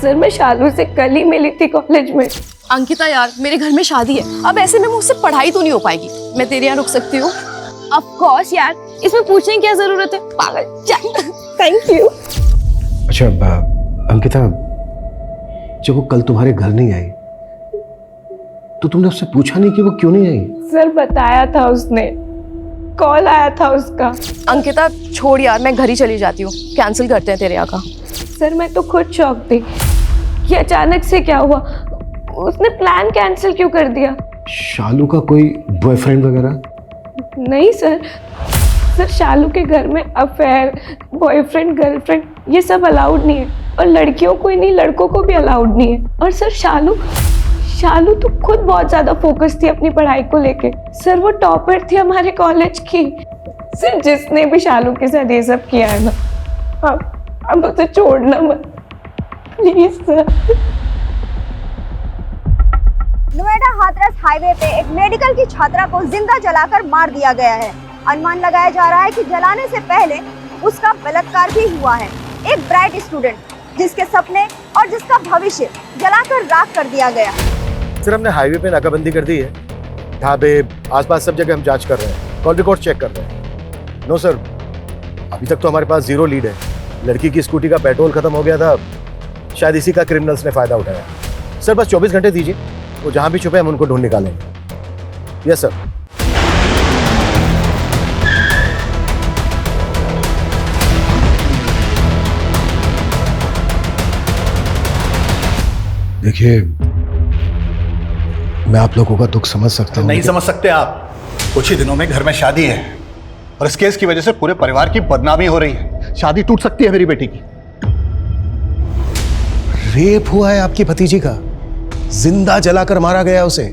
सर मैं शालू से कल ही मिली थी कॉलेज में। अंकिता यार, मेरे घर में शादी है, अब ऐसे में मुझसे पढ़ाई तो नहीं हो पाएगी। मैं तेरे यहाँ रुक सकती हूँ? ऑफ कोर्स यार, इसमें पूछने की क्या जरूरत है, पागल। चल, थैंक यू। अच्छा अंकिता, जब वो कल तुम्हारे घर नहीं आई तो तुमने उससे पूछा नहीं कि वो क्यों नहीं आई? सर बताया था उसने, कॉल आया था उसका। अंकिता छोड़ यार, मैं घर ही चली जाती हूँ, कैंसिल करते हैं तेरे यहाँ का। सर मैं तो खुद शॉक थी कि अचानक से क्या हुआ, उसने प्लान कैंसिल क्यों कर दिया? शालू का कोई बॉयफ्रेंड वगैरह? नहीं सर, सर शालू के घर में अफेयर, बॉयफ्रेंड, गर्लफ्रेंड ये सब अलाउड नहीं है, और लड़कियों को ही नहीं लड़कों को भी अलाउड नहीं है। और सर शालू तो खुद बहुत ज्यादा फोकस थी अपनी पढ़ाई को लेके। सर वो टॉपर थी हमारे कॉलेज की। सर जिसने भी शालू के साथ ये सब किया है ना, अब उसे छोड़ना मत please sir. Noida Hathras highway पे एक मेडिकल की छात्रा को जिंदा जलाकर मार दिया गया है। अनुमान लगाया जा रहा है कि जलाने से पहले उसका बलात्कार भी हुआ है। एक ब्राइट स्टूडेंट जिसके सपने और जिसका भविष्य जलाकर राख कर दिया गया। सर हमने हाईवे पे नाकाबंदी कर दी है, ढाबे आसपास सब जगह हम जांच कर रहे हैं, कॉल रिकॉर्ड चेक कर रहे हैं। नो सर, अभी तक तो हमारे पास 0 लीड है। लड़की की स्कूटी का पेट्रोल खत्म हो गया था, शायद इसी का क्रिमिनल्स ने फायदा उठाया। सर बस 24 घंटे दीजिए, वो जहां भी छुपे हम उनको ढूंढ निकालेंगे। Yes sir. देखिए, मैं आप लोगों का दुख समझ सकता हूँ। नहीं समझ सकते आप, कुछ ही दिनों में घर में शादी है और इस केस की वजह से पूरे परिवार की बदनामी हो रही है। शादी टूट सकती है मेरी बेटी की। रेप हुआ है आपकी भतीजी का, जिंदा जलाकर मारा गया उसे।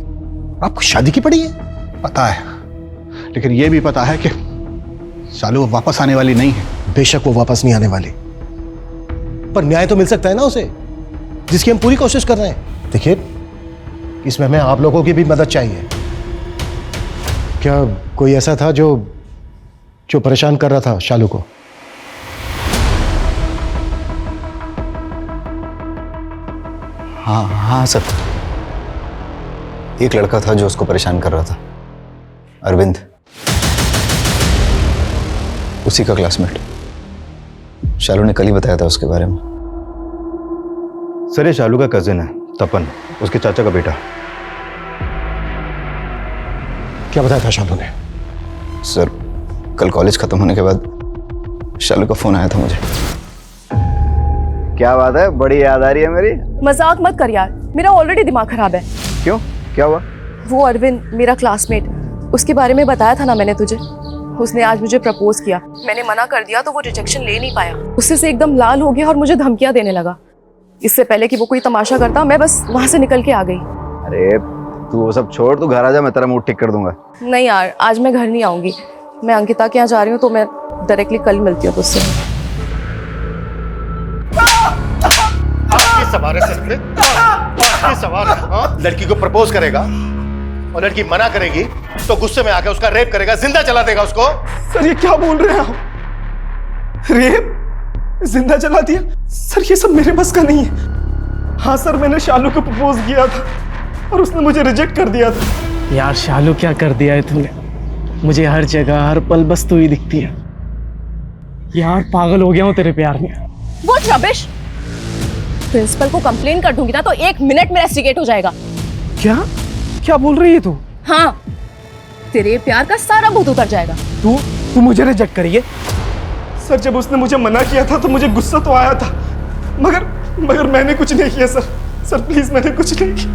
आपको शादी की पड़ी है? पता है, लेकिन यह भी पता है कि शालू वापस आने वाली नहीं है। बेशक वो वापस नहीं आने वाली, पर न्याय तो मिल सकता है ना उसे, जिसकी हम पूरी कोशिश कर रहे हैं। देखिए, इसमें हमें आप लोगों की भी मदद चाहिए। क्या कोई ऐसा था जो परेशान कर रहा था शालू को? हाँ सर, एक लड़का था जो उसको परेशान कर रहा था, अरविंद, उसी का क्लासमेट। शालू ने कल ही बताया था उसके बारे में। सर ये शालू का कजिन है, तपन, उसके चाचा का बेटा। क्या बताया था शालू ने? सर कल कॉलेज खत्म होने के बाद शालू का फोन आया था मुझे। क्या बात है, बड़ी याद आ रही है मेरी। मजाक मत कर यार, मेरा ऑलरेडी दिमाग खराब है। क्यों, क्या हुआ? वो अरविंद, मेरा क्लासमेट, उसके बारे में बताया था ना मैंने तुझे। उसने आज मुझे प्रपोज किया, मैंने मना कर दिया तो वो रिजेक्शन ले नहीं पाया। गुस्से से एकदम लाल हो गया और मुझे धमकियां देने लगा। इससे पहले कि वो कोई तमाशा करता, मैं बस वहां से निकल के आ गई। अरे तू वो सब छोड़, तू घर आ जा, मैं तेरा मूड ठीक कर दूंगा। नहीं यार, आज मैं घर नहीं आऊंगी, मैं अंकिता के यहाँ जा रही हूँ, तो मैं डायरेक्टली कल मिलती हूँ तुझसे। लड़की को प्रपोज करेगा और लड़की मना करेगी तो गुस्से में आकर उसका रेप करेगा, जिंदा जला देगा उसको। सर ये क्या बोल रहे हैं आप? रेप? जिंदा जला दिया? सर ये सब मेरे बस का नहीं है। हाँ सर, मैंने शालू को प्रपोज किया था और उसने मुझे रिजेक्ट कर दिया था। यार शालू क्या कर दिया है तूने? मुझे हर जगह हर पल बस तू ही दिखती है। यार पागल हो गया हूँ तेरे प्यार में। वो रबिश, प्रिंसिपल को कंप्लेन कर दूंगी ना तो 1 मिनट में रेस्टिकेट हो जाएगा। क्या क्या बोल रही है तू? हाँ, तेरे प्यार का सारा भूत उतर जाएगा। तू मुझे रिजेक्ट करिए? सर जब उसने मुझे मना किया था तो मुझे गुस्सा तो आया था, मगर मैंने कुछ नहीं किया सर। सर प्लीज, मैंने कुछ नहीं किया।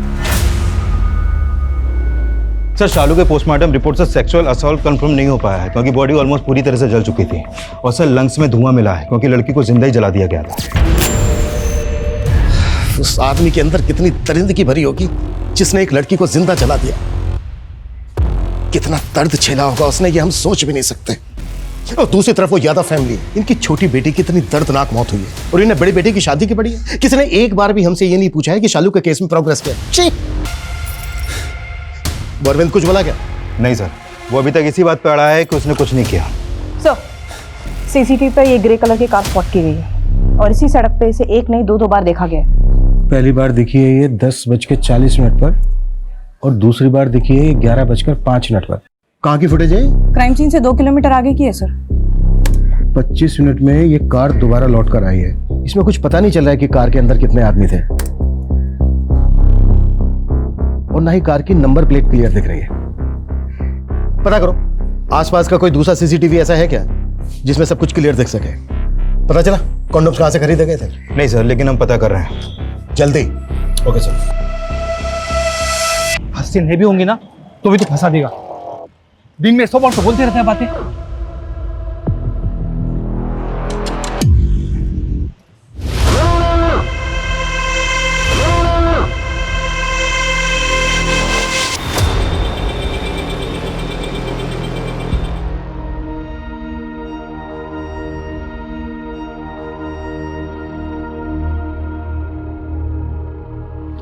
सर शालू के पोस्टमार्टम रिपोर्ट से सेक्सुअल असॉल्ट कंफर्म नहीं हो पाया है क्योंकि बॉडी ऑलमोस्ट पूरी तरह से जल चुकी थी, और सर लंग्स में धुआं मिला है क्योंकि लड़की को जिंदा ही जला दिया गया था। उस आदमी के अंदर कितनी दरिंदगी भरी होगी जिसने एक लड़की को जिंदा जला दिया। कितना दर्द झेला होगा उसने, ये हम सोच भी नहीं सकते। और दूसरी तरफ वो यादव फैमिली, इनकी छोटी बेटी की इतनी दर्दनाक मौत हुई है और इन्हें बड़ी बेटी की शादी की पड़ी है। किसी ने एक बार भी हमसे ये नहीं पूछा है कि शालू के केस में प्रोग्रेस क्या है। अरविंद कुछ बोला क्या? नहीं सर, वो अभी तक इसी बात पे अड़ा है कि उसने कुछ नहीं किया। सर सीसीटीवी पर ये ग्रे कलर की कार स्पॉट की गई है और इसी सड़क पे इसे 1 नहीं 2 बार देखा गया। पहली बार दिखी है ये 10:40 पर और दूसरी बार दिखी है ये 11:05 पर। कहाँ की फुटेज है? क्राइम सीन से 2 किलोमीटर आगे की है सर। 25 मिनट में ये कार दोबारा लौट कर आई है। इसमें कुछ पता नहीं चल रहा है कि कार के अंदर कितने आदमी थे और ना ही कार की नंबर प्लेट क्लियर दिख रही है। पता करो आसपास का कोई दूसरा सीसीटीवी ऐसा है क्या जिसमें सब कुछ क्लियर दिख सके? पता चला कॉन्डोम्स कहाँ से खरीदे गए थे? नहीं सर, लेकिन हम पता कर रहे हैं। जल्दी। Okay sir. हस्ती नहीं भी होंगी ना तो भी तो फंसा देगा। दिन में 100 बार तो बोलते रहते हैं बातें।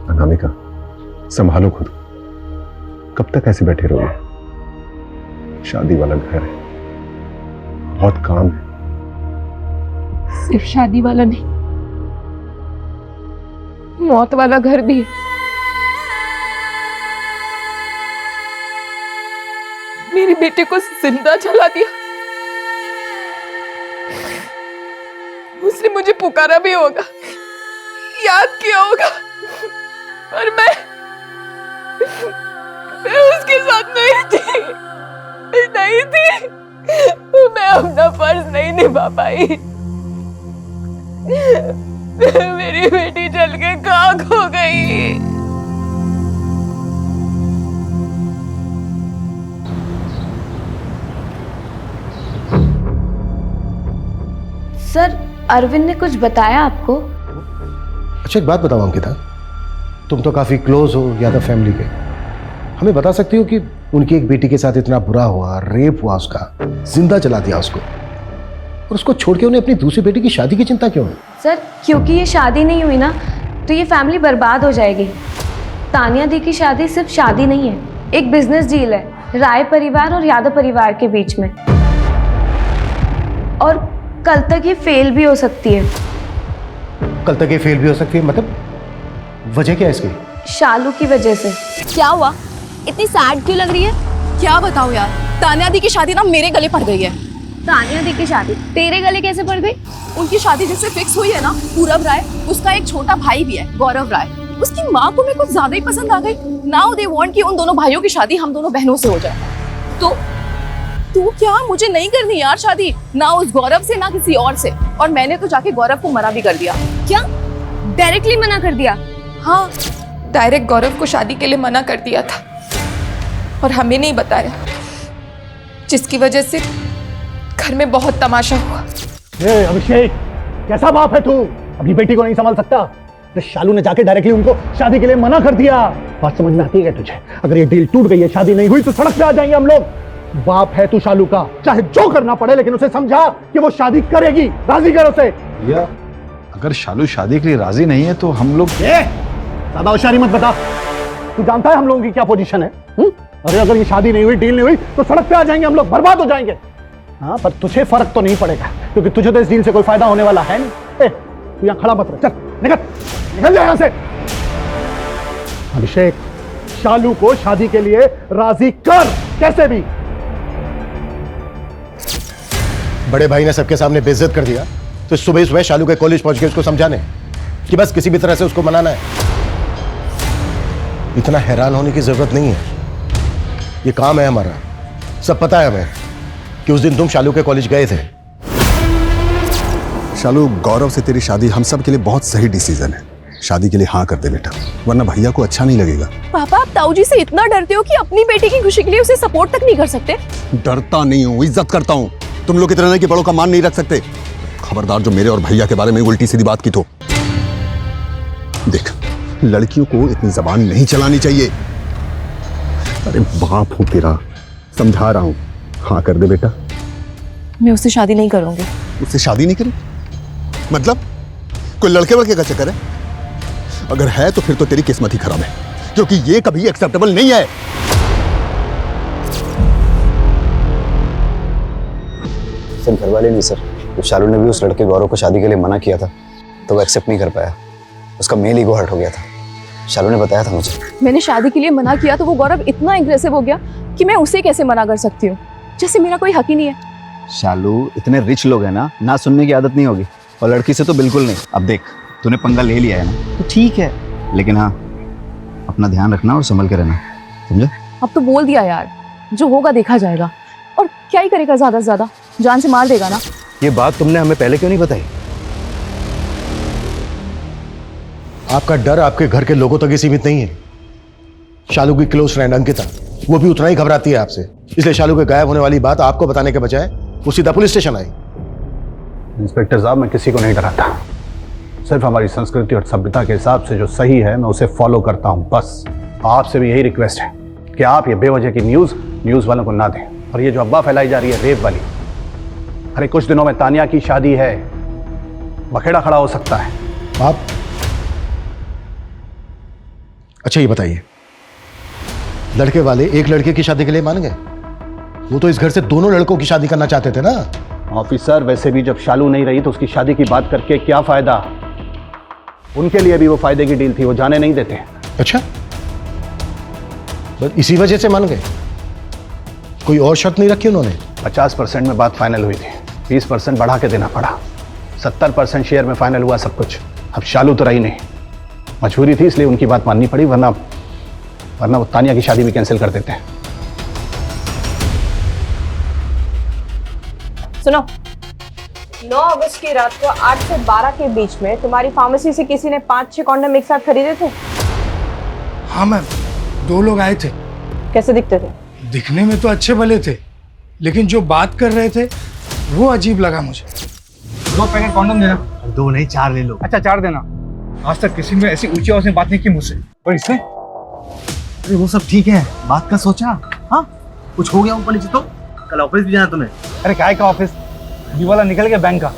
अनामिका, संभालो खुद। कब तक ऐसे बैठे रहोगे? शादी वाला घर है, बहुत काम है। सिर्फ शादी वाला नहीं, मौत वाला घर भी है। मेरी बेटे को जिंदा जला दिया। उसने मुझे पुकारा भी होगा, याद किया होगा, और मैं उसके साथ नहीं थी। मैं अपना फर्ज नहीं निभा पाई। मेरी बेटी जल के खाक हो गई। सर, अरविंद ने कुछ बताया आपको? अच्छा एक बात बताओ अंकिता, तुम तो काफी क्लोज हो या तो फैमिली के, हमें बता सकती हो कि उनकी एक बेटी के साथ इतना बुरा हुआ, रेप हुआ, उसका जिंदा जला दिया उसको, और उसको छोड़ के उन्हें अपनी दूसरी बेटी की शादी की चिंता क्यों है? सर, क्योंकि ये शादी नहीं हुई ना तो ये फैमिली बर्बाद हो जाएगी। तानिया दी की शादी सिर्फ शादी नहीं है, एक बिजनेस डील है राय परिवार और यादव परिवार के बीच में, और कल तक ये फेल भी हो सकती है। कल तक ये फेल भी हो सकती है? मतलब वजह क्या है इसकी? शालू की वजह से। क्या हुआ? इतनी सैड क्यों लग रही है? क्या बताऊं यार, तानिया दी की शादी ना मेरे गले पड़ गई है। तानिया दी की शादी तेरे गले कैसे पड़ गई? उनकी शादी जिससे फिक्स हुई है ना, पूरब राय, उसका एक छोटा भाई भी है, गौरव राय। उसकी माँ को मेरे को ज्यादा ही पसंद आ गई। नाउ दे वांट कि उन दोनों भाइयों की शादी हम दोनों बहनों से हो जाए। तो क्या मुझे नहीं करनी यार शादी, ना उस गौरव से ना किसी और से। और मैंने तो जाके गौरव को मना भी कर दिया। क्या? डायरेक्टली मना कर दिया? हाँ, डायरेक्ट गौरव को शादी के लिए मना कर दिया था और हमें नहीं बताया, जिसकी वजह से घर में बहुत तमाशा हुआ। अभिषेक, कैसा बाप है तू? अपनी बेटी को नहीं संभाल सकता? तो शालू ने जाके डायरेक्टली उनको शादी के लिए मना कर दिया। बात समझ में आती है तुझे? अगर ये डील टूट गई है, शादी नहीं हुई, तो सड़क पे आ जाएंगे हम लोग। बाप है तू शालू का, चाहे जो करना पड़े, लेकिन उसे समझा कि वो शादी करेगी। राजी कर उसे। भैया, अगर शालू शादी के लिए राजी नहीं है तो हम लोग ज्यादा होशियारी मत बता। तू जानता है हम लोगों की क्या पोजीशन है? अरे अगर ये शादी नहीं हुई, डील नहीं हुई, तो सड़क पे आ जाएंगे हम लोग, बर्बाद हो जाएंगे। हाँ, पर तुझे फर्क तो नहीं पड़ेगा, क्योंकि तुझे तो इस डील से कोई फायदा होने वाला है नहीं। तू यहाँ खड़ा मत रह, चल निकल जा यहाँ से। अभिषेक, शालू को शादी के लिए राजी कर, कैसे भी। बड़े भाई ने सबके सामने बेइज्जत कर दिया, तो सुबह सुबह शालू के कॉलेज पहुंच के उसको समझाने कि बस किसी भी तरह से उसको मनाना है। इतना हैरान होने की जरूरत नहीं है, ये काम है हमारा। सब पता है हमें कि उस दिन तुम शालू के कॉलेज गए थे। शालू, गौरव से तेरी शादी हम सब के लिए बहुत सही डिसीजन है। शादी के लिए हाँ कर दे बेटा, वरना भैया को अच्छा नहीं लगेगा। पापा, आप ताऊ जी से इतना डरते हो कि अपनी बेटी की खुशी के लिए उसे सपोर्ट तक नहीं कर सकते? डरता नहीं हूँ, इज्जत करता हूँ। तुम लोग इतना नहीं कि बड़ों का मान नहीं रख सकते। खबरदार जो मेरे और भैया के बारे में उल्टी सीधी बात की तो। देख, लड़कियों को इतनी जबान नहीं चलानी चाहिए। अरे बाप हूं तेरा, समझा रहा हूं। हाँ कर दे बेटा। मैं उससे शादी नहीं करूंगी। उससे शादी नहीं करी? मतलब कोई लड़के वड़के का चक्कर है? अगर है तो फिर तो तेरी किस्मत ही खराब है, क्योंकि ये कभी एक्सेप्टेबल नहीं है। सिर्फ घर वाले नहीं सर, तो शालू ने भी उस लड़के गौरव को शादी के लिए मना किया था, तो वो एक्सेप्ट नहीं कर पाया। उसका मेल ईगो हर्ट हो गया था। शालू ने बताया था मुझे। मैंने शादी के लिए मना किया तो वो गौरव इतना एग्रेसिव हो गया कि मैं उसे कैसे मना कर सकती हूँ, जैसे मेरा कोई हक ही नहीं है। शालू, इतने रिच लोग हैं ना सुनने की आदत नहीं होगी, और लड़की से तो बिल्कुल नहीं। अब देख, तूने पंगा ले लिया है ना, तो ठीक है, लेकिन हाँ, अपना ध्यान रखना और संभल के रहना, समझे? अब तो बोल दिया यार, जो होगा देखा जाएगा। और क्या ही करेगा, ज्यादा से ज्यादा जान से मार देगा ना। ये बात तुमने हमें पहले क्यों नहीं बताई? आपका डर आपके घर के लोगों तक ही सीमित नहीं है। शालू की क्लोज फ्रेंड अंकिता, वो भी उतना ही घबराती है आपसे, इसलिए शालू के गायब होने वाली बात आपको बताने के बजाय वो सीधा पुलिस स्टेशन आई। इंस्पेक्टर साहब, मैं किसी को नहीं डराता, सिर्फ हमारी संस्कृति और सभ्यता के हिसाब से जो सही है मैं उसे फॉलो करता हूं, बस। आपसे भी यही रिक्वेस्ट है कि आप ये बेवजह की न्यूज़ वालों को ना दें। और ये जो अफवाह फैलाई जा रही है रेप वाली, अरे कुछ दिनों में तानिया की शादी है, बखेड़ा खड़ा हो सकता है। आप अच्छा ये बताइए, लड़के वाले एक लड़के की शादी के लिए मान गए? वो तो इस घर से दोनों लड़कों की शादी करना चाहते थे ना। ऑफिसर, वैसे भी जब शालू नहीं रही तो उसकी शादी की बात करके क्या फायदा? उनके लिए भी वो फायदे की डील थी, वो जाने नहीं देते। अच्छा, बस इसी वजह से मान गए? कोई और शर्त नहीं रखी उन्होंने? 50% में बात फाइनल हुई थी, 20% बढ़ा के देना पड़ा, 70% शेयर में फाइनल हुआ सब कुछ। अब शालू तो रही नहीं, मजबूरी थी इसलिए उनकी बात माननी पड़ी, वरना वो तानिया की शादी भी कैंसिल कर देते हैं। सुनो, 9 अगस्त की रात को 8 से 12 के बीच में तुम्हारी फार्मेसी से किसी ने 5-6 कॉन्डम एक साथ खरीदे थे? हाँ मैम, 2 लोग आए थे। कैसे दिखते थे? दिखने में तो अच्छे भले थे, लेकिन जो बात कर रहे थे वो अजीब लगा मुझे। 2 पैकेट कॉन्डम देना। 2 नहीं 4 ले लो। अच्छा 4 देना। आज तक किसी ने ऐसी ऊंची आवाज में बात नहीं की मुझसे, और इसने? अरे वो सब ठीक है, बात का सोचा। हाँ, कुछ हो गया ऊपर नीचे तो? कल ऑफिस भी जाना तुम्हें? अरे काय का ऑफिस, ये वाला निकल गया बैंक का,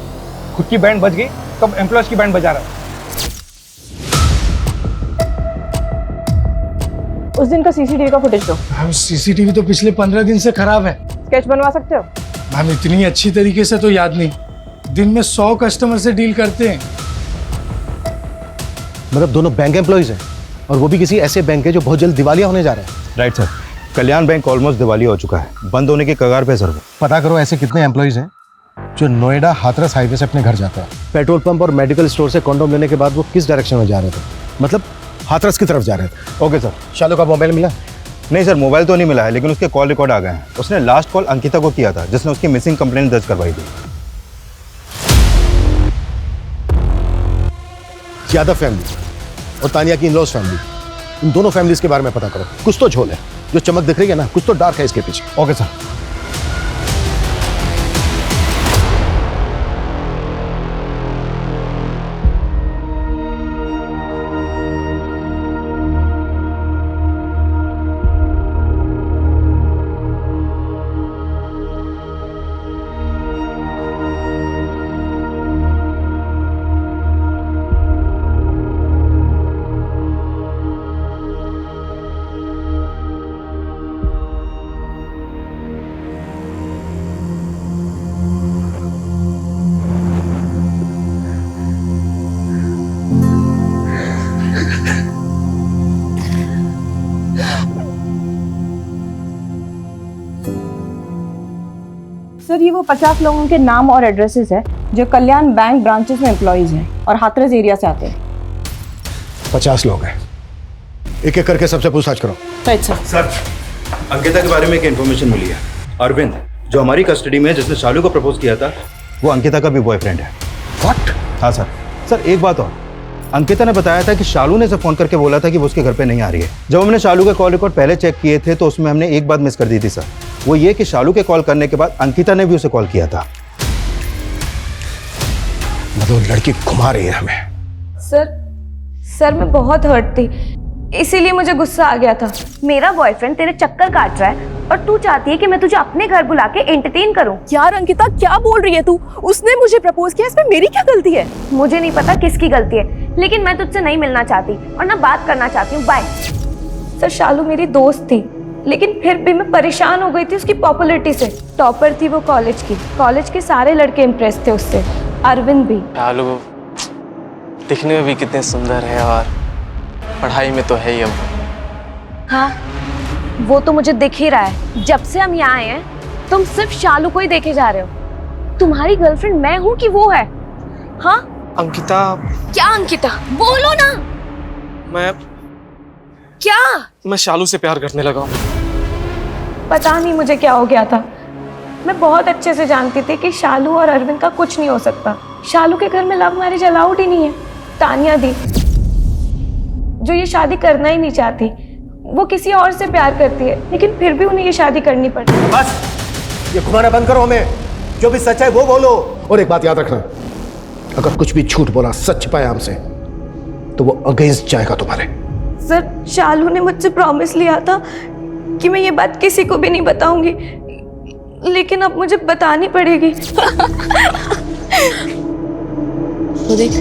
खुद की बैंड बज गई, तब एम्प्लॉयज की बैंड बजा रहा है। उस दिन का सीसीटीवी का फुटेज दो। मैम, सीसीटीवी तो पिछले 15 दिन से खराब है। स्केच बनवा सकते हो? मैम, इतनी अच्छी तरीके से तो याद नहीं, दिन में 100 कस्टमर से डील करते हैं। मतलब दोनों बैंक एम्प्लॉइज हैं, और वो भी किसी ऐसे बैंक है जो बहुत जल्द दिवालिया होने जा रहा है। राइट सर, कल्याण बैंक ऑलमोस्ट दिवालिया हो चुका है, बंद होने के कगार पे सर। पता करो ऐसे कितने एम्प्लॉइज हैं जो नोएडा हाथरस हाईवे से अपने घर जाते हैं। पेट्रोल पंप और मेडिकल स्टोर से कॉन्डोम लेने के बाद वो किस डायरेक्शन में जा रहे थे? मतलब हाथरस की तरफ जा रहे थे। Okay sir. शालू का मोबाइल मिला? नहीं सर, मोबाइल तो नहीं मिला है, लेकिन उसके कॉल रिकॉर्ड आ गए हैं। उसने लास्ट कॉल अंकिता को किया था, जिसने उसकी मिसिंग कंप्लेंट दर्ज करवाई थी। यादव फैमिली और तानिया की इन-लॉज फैमिली, इन दोनों फैमिलीज के बारे में पता करो। कुछ तो झोल है, जो चमक दिख रही है ना, कुछ तो डार्क है इसके पीछे। Okay sir. सर, ये वो 50 लोगों के नाम और एड्रेसेस है जो कल्याण बैंक ब्रांचेस में एम्प्लॉइज हैं और हाथरस एरिया से आते हैं। 50 लोग हैं, एक एक करके सबसे पूछताछ करो। Right sir. सर, अंकिता के बारे में एक इन्फॉर्मेशन मिली है। अरविंद, जो हमारी कस्टडी में है, जिसने शालू को प्रपोज किया था, वो अंकिता का भी बॉयफ्रेंड है। व्हाट? हाँ सर। सर एक बात और, अंकिता ने बताया था कि शालू ने से फोन करके बोला था कि वो उसके घर पे नहीं आ रही है। जब हमने शालू के कॉल रिकॉर्ड पहले चेक किए थे तो उसमें हमने एक बात मिस कर दी थी सर, वो ये कि शालू के कॉल करने के बाद अंकिता ने भी उसे कॉल किया था। मतलब लड़की घुमा रही है हमें। सर मैं बहुत हर्ट थी, इसीलिए मुझे गुस्सा आ गया था। मेरा बॉयफ्रेंड तेरे चक्कर काट रहा है और तू चाहती है कि मैं तुझे अपने घर बुला के एंटरटेन करूं। यार अंकिता, क्या बोल रही है तू? उसने मुझे प्रपोज किया, इसमें मेरी क्या गलती है? मुझे नहीं पता किसकी गलती है, लेकिन मैं तुझसे नहीं मिलना चाहती और ना बात करना चाहती हूँ। बाय। सर, शालू मेरी दोस्त थी, लेकिन फिर भी मैं परेशान हो गई थी उसकी पॉपुलैरिटी से। टॉपर थी वो कॉलेज की, कॉलेज के सारे लड़के इम्प्रेस थे उससे, अरविंद भी। दिखने में भी कितने सुंदर है और पढ़ाई में तो है ही अब। हाँ, वो तो मुझे दिख ही रहा है। जब से हम यहाँ आए हैं तुम सिर्फ शालू को ही देखे जा रहे हो। तुम्हारी गर्लफ्रेंड मैं हूँ कि वो है? हाँ अंकिता, क्या अंकिता? बोलो ना। मैं शालू से प्यार करने लगा हूँ। पता नहीं मुझे क्या हो गया था। मैं बहुत अच्छे से जानती थी कि शालू और अरविंद का कुछ नहीं हो सकता। शालू के घर में लव मैरिज अलाउड ही नहीं है। तानिया दी जो ये शादी करना ही नहीं चाहती, वो किसी और से प्यार करती है, लेकिन फिर भी उन्हें ये शादी करनी पड़ती है। बस ये घुमाना बंद करो, हमें जो भी सच है वो बोलो। और एक बात याद रखना, अगर कुछ भी झूठ बोला सच पाया हमसे तो वो अगेंस्ट जाएगा तुम्हारे। सर, शालू ने मुझसे प्रॉमिस लिया था कि मैं ये बात किसी को भी नहीं बताऊंगी, लेकिन अब मुझे बतानी पड़ेगी। तो देख,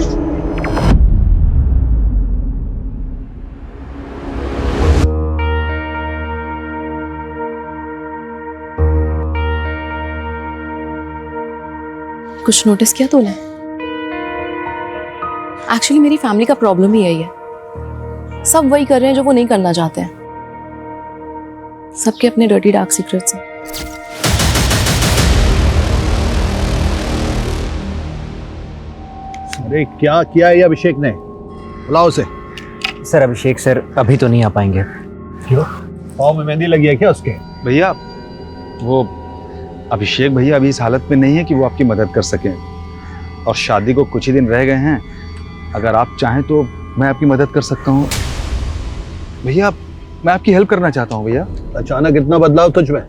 कुछ नोटिस किया तूने? एक्चुअली मेरी फैमिली का प्रॉब्लम ही यही है। सब वही कर रहे हैं जो वो नहीं करना चाहते हैं। सबके अपने डर्टी डार्क सीक्रेट्स हैं। अरे क्या किया है ये अभिषेक ने? बुलाओ उसे। सर अभिषेक सर अभी तो नहीं आ पाएंगे। क्यों? पाँव में मेहंदी लगी है क्या उसके? भैया वो अभिषेक भैया अभी इस हालत में नहीं है कि वो आपकी मदद कर सकें, और शादी को कुछ ही दिन रह गए हैं। अगर आप चाहें तो मैं आपकी मदद कर सकता हूँ भैया। मैं आपकी हेल्प करना चाहता हूँ भैया। अचानक इतना बदलाव तुझ में?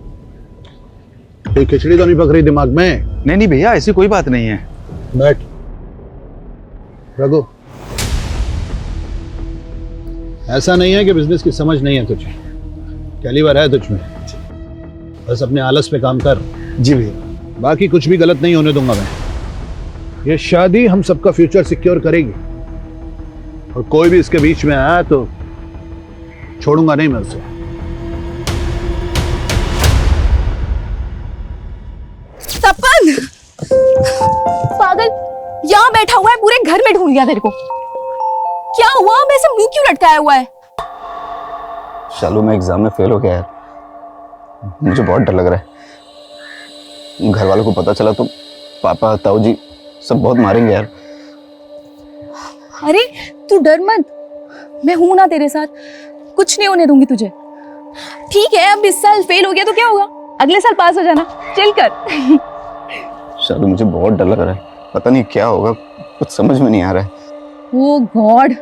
खिचड़ी तो नहीं पक रही दिमाग में? नहीं भैया, ऐसी कोई बात नहीं है। बैठ रघु, ऐसा नहीं है कि बिजनेस की समझ नहीं है तुझे, कैलिबर है तुझ में। बस अपने आलस पे काम कर। जी भैया। बाकी कुछ भी गलत नहीं होने दूंगा मैं। ये शादी हम सबका फ्यूचर सिक्योर करेगी, और कोई भी इसके बीच में आया तो छोड़ूंगा नहीं मैं उसे। तपन पागल, यहाँ बैठा हुआ है, पूरे घर में ढूंढ लिया तेरे को। क्या हुआ? अब ऐसे मुंह क्यों लटकाया हुआ है? शालू मैं एग्जाम में फेल हो गया यार, मुझे बहुत डर लग रहा है। घर वालों को पता चला तो पापा ताऊ जी सब बहुत मारेंगे यार। अरे तू डर मत, मैं हूं ना तेरे साथ, कुछ नहीं होने दूंगी तुझे। ठीक है, अब इस साल फेल हो गया तो क्या होगा, अगले साल पास हो जाना। चिल कर। शालू मुझे बहुत डर लग रहा है, पता नहीं क्या होगा, कुछ समझ में नहीं आ रहा है। ओ गॉड,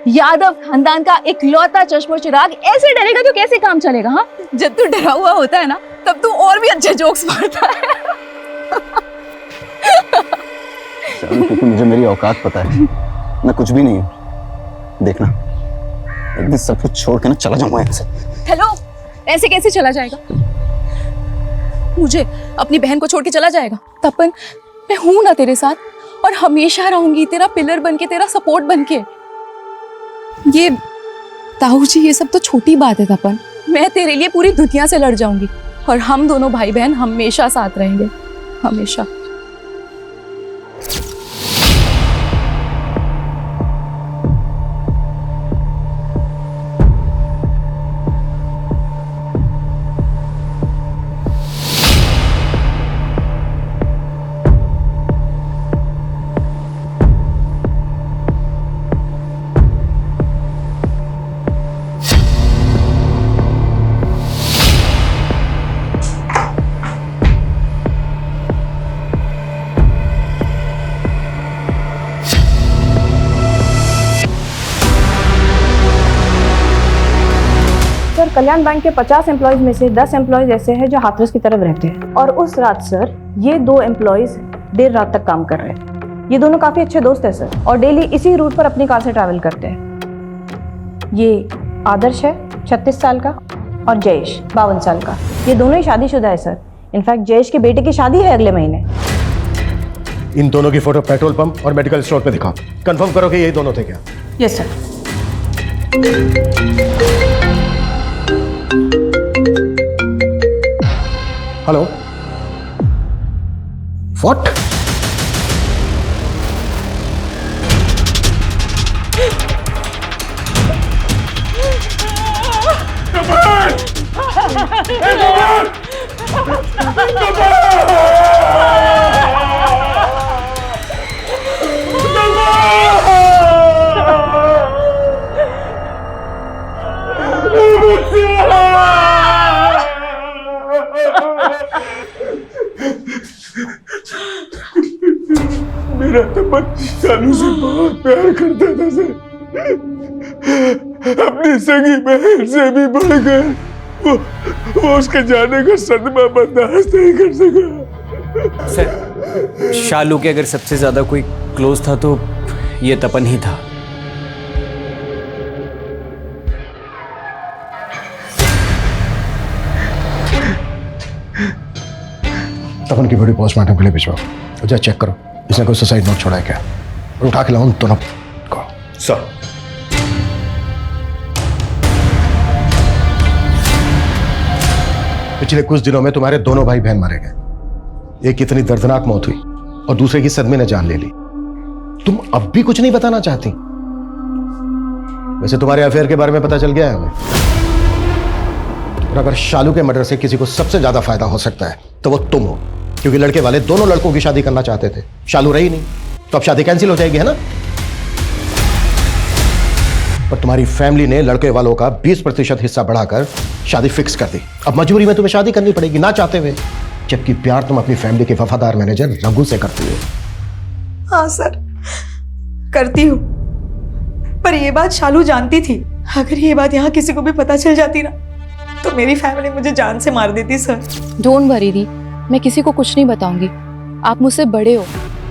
यादव खानदान का इकलौता चश्मो चिराग ऐसे डरेगा तो कैसे काम चलेगा? हाँ, जब तू डरा हुआ होता है ना तब तू और भी अच्छे जोक्स मारता है। शालू क्योंकि मुझे मेरी औकात पता है, मैं कुछ भी नहीं हूँ। देखना एक दिन सब कुछ छोड़ के ना चला जाऊंगा यहाँ से। हेलो, ऐसे कैसे चला जाएगा? मुझे अपनी बहन को छोड़ के चला जाएगा? तपन, मैं हूं ना तेरे साथ, और हमेशा रहूंगी तेरा पिलर बनके, तेरा सपोर्ट बनके। ये ताऊ जी ये सब तो छोटी बात है तपन, मैं तेरे लिए पूरी दुनिया से लड़ जाऊंगी, और हम दोनों भाई बहन हमेशा साथ रहेंगे, हमेशा। सर, कल्याण बैंक के 50 एम्प्लॉयज में से 10 एम्प्लॉयज ऐसे हैं जो हाथरस की तरफ रहते हैं, और उस रात सर ये 2 एम्प्लॉयज देर रात तक काम कर रहे हैं। ये दोनों काफी अच्छे दोस्त हैं सर, और डेली इसी रूट पर अपनी कार से ट्रैवल करते हैं। ये आदर्श है 36 साल का, और जयेश 52 साल का। ये दोनों ही शादीशुदा है सर। इनफैक्ट जयेश के बेटे की शादी है अगले महीने। इन दोनों की फोटो पेट्रोल पंप और मेडिकल स्टोर पे दिखाओ, कंफर्म करो कि यही दोनों थे क्या? Yes sir. Hello, what? मेरा तपन शालू से बहुत प्यार करता था सर, अपनी सगी बहन से भी बढ़कर वो उसके जाने का सदमा बर्दाश्त नहीं कर सका। सर, शालू के अगर सबसे ज्यादा कोई क्लोज था तो ये तपन ही था। तपन की बॉडी पोस्टमार्टम के लिए भिजवाओ, जा चेक करो इसने कोई सुसाइड नोट छोड़ा है क्या, और उठा के लाओ उन दोनों को। सर, पिछले कुछ दिनों में तुम्हारे दोनों भाई बहन मारे गए, एक इतनी दर्दनाक मौत हुई और दूसरे की सदमे ने जान ले ली। तुम अब भी कुछ नहीं बताना चाहती? वैसे तुम्हारे अफेयर के बारे में पता चल गया है हमें, और अगर शालू के मर्डर से किसी को सबसे ज्यादा फायदा हो सकता है तो वो तुम हो, क्योंकि लड़के वाले दोनों लड़कों की शादी करना चाहते थे, शालू रही नहीं तो अब शादी कैंसिल हो जाएगी, है ना? पर तुम्हारी फैमिली ने लड़के वालों का 20% हिस्सा बढ़ाकर शादी फिक्स कर दी। अब मजबूरी में तुम्हें शादी करनी पड़ेगी ना चाहते हुए, जबकि प्यार तुम अपनी फैमिली के वफादार मैनेजर रघु से करती हो। हाँ सर, करती हूँ, पर ये बात शालू जानती थी। अगर ये बात यहाँ किसी को भी पता चल जाती ना तो मेरी फैमिली मुझे जान से मार देती सर। डोंट वरी दी, मैं किसी को कुछ नहीं बताऊंगी। आप मुझसे बड़े हो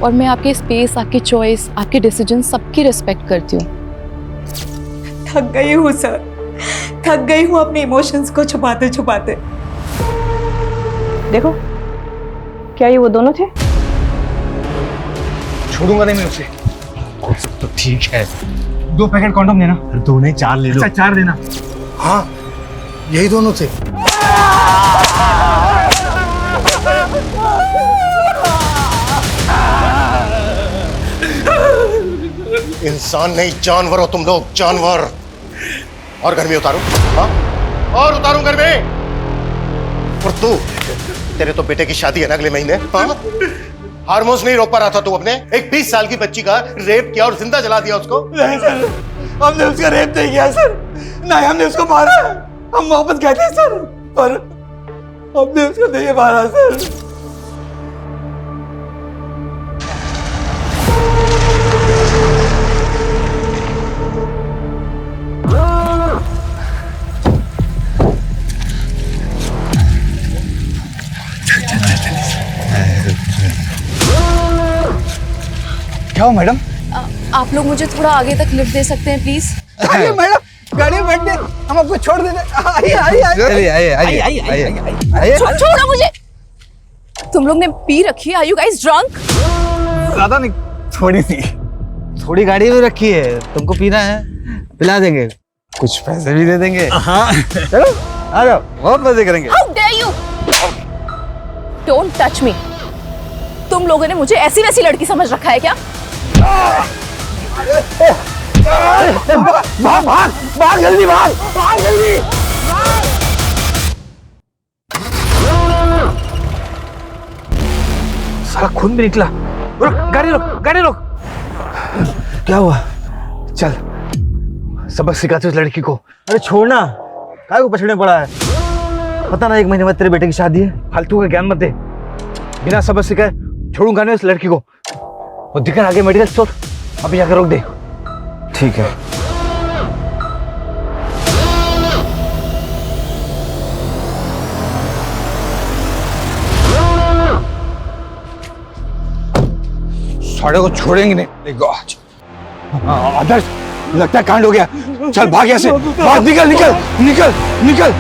और मैं आपके स्पेस, आपकी चॉइस, आपके डिसीजन सबकी रिस्पेक्ट करती हूँ। थक गई हूँ सर, थक गई हूँ अपने इमोशंस को छुपाते छुपाते। देखो, क्या ये वो दोनों थे? छोड़ूंगा नहीं मैं उसे। तो ठीक है, 2 पैकेट कॉन्डोम देना। 2 नहीं 4 ले लो। अच्छा 4 देना। हाँ, यही दोनों थे। इंसान नहीं जानवर हो तुम लोग, जानवर। और घर में उतारूं? हाँ, और उतारूं घर में? और तू, तेरे तो बेटे की शादी है ना अगले महीने। हाँ? हार्मोन्स नहीं रोक पा रहा था तू अपने? एक 20 साल की बच्ची का रेप किया और जिंदा जला दिया उसको। नहीं सर, हमने उसका रेप नहीं किया सर, नहीं हमने उसको मारा। हम वापस गए थे सर, पर हमने उसको नहीं मारा सर। क्या हो मैडम? आप लोग मुझे थोड़ा आगे तक लिफ्ट दे सकते हैं प्लीज? आइए मैडम, गाड़ी में बैठने, हम आपको छोड़ देंगे। आइए। छोड़ो मुझे। तुम लोग ने पी रखी है? Are you guys drunk? ज्यादा नहीं, थोड़ी सी। थोड़ी गाड़ी में रखी है, तुमको पीना है पिला देंगे, कुछ पैसे भी दे देंगे। हाँ चलो आ जाओ, बहुत मजे करेंगे। How dare you? Don't touch me. तुम लोगों ने मुझे ऐसी वैसी लड़की समझ रखा है क्या? भाग भाग भाग जल्दी, भाग भाग जल्दी। साला खून भी निकला। रुक, गाड़ी रोक, गाड़ी रोक। क्या हुआ? चल सबक सिखाते उस लड़की को। अरे छोड़ना, काय को पछड़ने पड़ा है? पता ना 1 महीने बाद तेरे बेटे की शादी है, फालतू का ज्ञान मत दे। बिना सबक सिखाए छोड़ूंगा नहीं उस लड़की को। वो दिखा आगे मेडिकल स्टोर, अभी जाकर रोक दे। ठीक है। साढ़े को छोड़ेंगे नहीं। आदर्श, लगता है कांड हो गया। चल भाग यहाँ से, भाग, निकल निकल निकल निकल।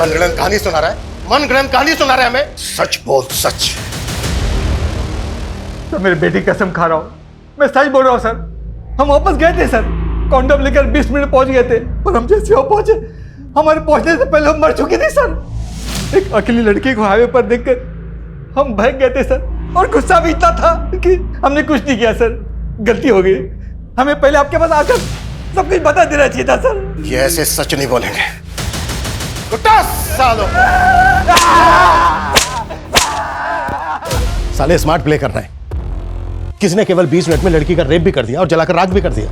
मनगढ़ंत कहानी सुना रहा है, मनगढ़ंत कहानी सुना रहा है हमें। सच बोल, सच। तो मेरे बेटी की कसम खा रहा हूँ, मैं सच बोल रहा हूँ सर। हम वापस गए थे सर, कॉन्डम लेकर 20 मिनट पहुंच गए थे, और हम जैसे वहां पहुंचे, हमारे पहुंचने से पहले हम मर चुके थे सर। एक अकेली लड़की को हाईवे पर देखकर हम भाग गए थे सर, और गुस्सा भी इतना था कि हमने कुछ नहीं किया सर। गलती हो गई, हमें पहले आपके पास आकर सब कुछ बता देना चाहिए था सर। ये ऐसे सच नहीं बोलेंगे। कुत्ता सालो। साले स्मार्ट प्ले कर रहे हैं। किसने केवल 20 मिनट में लड़की का रेप भी कर दिया और जलाकर राख भी कर दिया।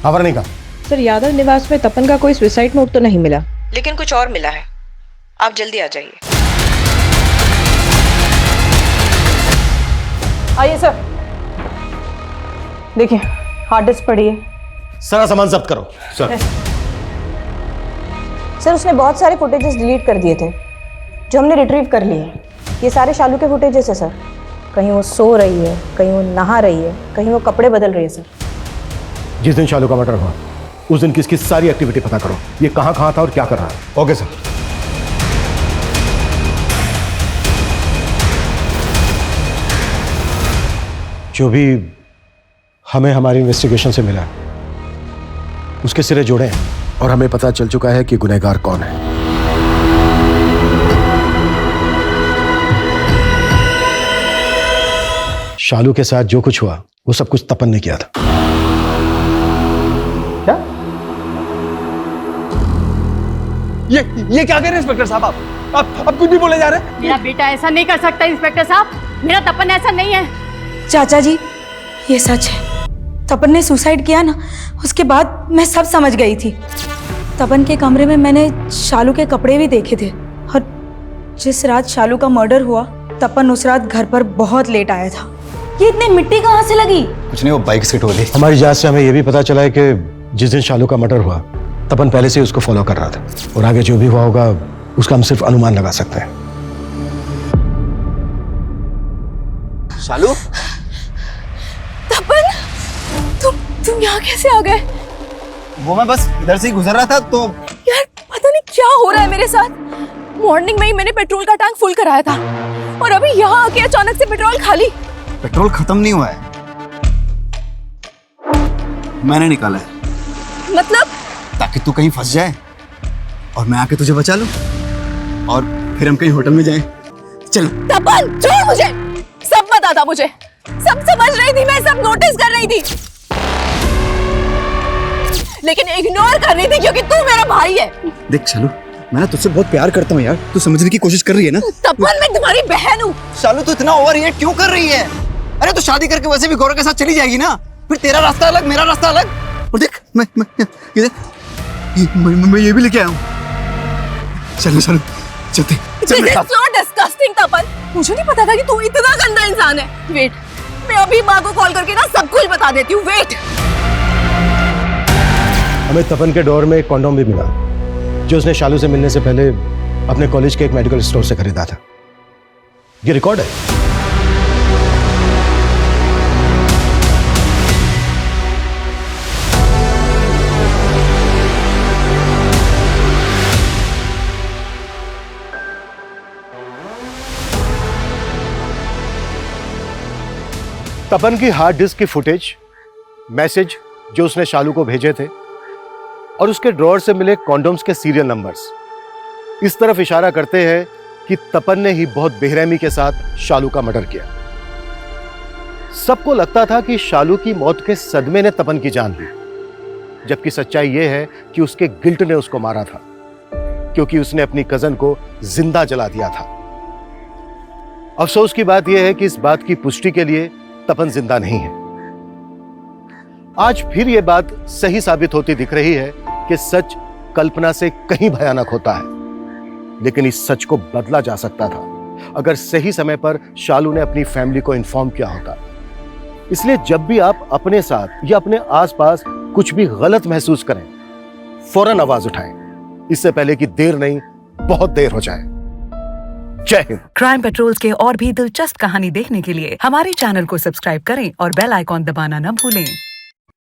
खबर नहीं कहा। सर यादव निवास में तपन का कोई सुसाइड नोट तो नहीं मिला, लेकिन कुछ और मिला है। आप जल्दी आ जाइए। आइए सर। देखिए हार्ड डिस्क पड़ी है। सारा सामान जब्त करो। सर सर उसने बहुत सारे फुटेजेस डिलीट कर दिए थे जो हमने रिट्रीव कर लिए हैं। ये सारे शालू के फुटेजेस है सर। कहीं वो सो रही है, कहीं वो नहा रही है, कहीं वो कपड़े बदल रही है सर। जिस दिन शालू का मर्डर हुआ उस दिन किसकी सारी एक्टिविटी पता करो। ये कहाँ था और क्या कर रहा है। Okay sir. जो भी हमें हमारी इन्वेस्टिगेशन से मिला उसके सिरे जोड़े हैं और हमें पता चल चुका है कि गुनहगार कौन है। शालू के साथ जो कुछ हुआ वो सब कुछ तपन ने किया था। क्या? ये क्या कह रहे हैं इंस्पेक्टर साहब? आप कुछ भी बोले जा रहे हैं। मेरा बेटा ऐसा नहीं कर सकता इंस्पेक्टर साहब। मेरा तपन ऐसा नहीं है। चाचा जी ये सच है। तपन ने सुसाइड किया ना, उसके बाद मैं सब समझ गई थी। तपन के कमरे में मैंने शालू के कपड़े भी देखे थे और जिस रात शालू का मर्डर हुआ तपन उस रात घर पर बहुत लेट आया था। ये इतनी मिट्टी कहाँ से लगी? कुछ नहीं, वो बाइक से टोली। हमारी जांच से हमें यह भी पता चला है कि जिस दिन शालू का मर्डर हुआ तपन पहले से उसको फॉलो कर रहा था और आगे जो भी हुआ होगा उसका हम सिर्फ अनुमान लगा सकते हैं। शालू? तपन, तुम यहाँ कैसे आ गए? वो मैं बस इधर से ही गुजर रहा था तो। यार पता नहीं क्या हो रहा है मेरे साथ। मॉर्निंग में ही मैंने पेट्रोल का टैंक फुल कराया था और अभी यहाँ आके अचानक से पेट्रोल खाली। पेट्रोल खत्म नहीं हुआ है, मैंने निकाला है। मतलब? ताकि तू कहीं फंस जाए और मैं आके तुझे बचा लूं और फिर हम कहीं होटल में जाएं। चलो। तपन छोड़ मुझे, सब पता था मुझे, सब समझ रही थी मैं, सब नोटिस कर रही थी, लेकिन इग्नोर कर रही थी क्योंकि तू मेरा भाई है। देख शालू, मैं ना तुझसे बहुत प्यार करता हूँ यार, तू समझने की कोशिश कर रही है ना। तपन मैं तुम्हारी बहन हूँ। शालू तू इतना ओवर रिएक्ट क्यों कर रही है? अरे तो शादी करके वैसे भी गौरव के साथ चली जाएगी ना, फिर तेरा रास्ता अलग मेरा रास्ता अलग। और देख मैं ये भी लेके आया हूँ। चलो चलो चलते। This is so disgusting तपन, मुझे नहीं पता था कि तू इतना गंदा इंसान है। वेट, मैं अभी माँ को कॉल करके ना सब कुछ बता देती हूँ। वेट। हमें तपन के डोर में एक कॉन्डोम भी मिला जो उसने शालू से मिलने से पहले अपने कॉलेज के एक मेडिकल स्टोर से खरीदा था। ये रिकॉर्ड है। तपन की हार्ड डिस्क की फुटेज, मैसेज जो उसने शालू को भेजे थे और उसके ड्रॉअर से मिले कॉन्डोम्स के सीरियल नंबर्स इस तरफ इशारा करते हैं कि तपन ने ही बहुत बेरहमी के साथ शालू का मर्डर किया। सबको लगता था कि शालू की मौत के सदमे ने तपन की जान ली, जबकि सच्चाई यह है कि उसके गिल्ट ने उसको मारा था क्योंकि उसने अपनी कजन को जिंदा जला दिया था। अफसोस की बात यह है कि इस बात की पुष्टि के लिए तपन जिंदा नहीं है। आज फिर यह बात सही साबित होती दिख रही है कि सच कल्पना से कहीं भयानक होता है, लेकिन इस सच को बदला जा सकता था अगर सही समय पर शालू ने अपनी फैमिली को इन्फॉर्म किया होता। इसलिए जब भी आप अपने साथ या अपने आसपास कुछ भी गलत महसूस करें, फौरन आवाज उठाएं, इससे पहले कि देर नहीं बहुत देर हो जाए। जय हिंद। क्राइम पेट्रोल्स के और भी दिलचस्प कहानी देखने के लिए हमारे चैनल को सब्सक्राइब करें और बेल आइकॉन दबाना न भूलें।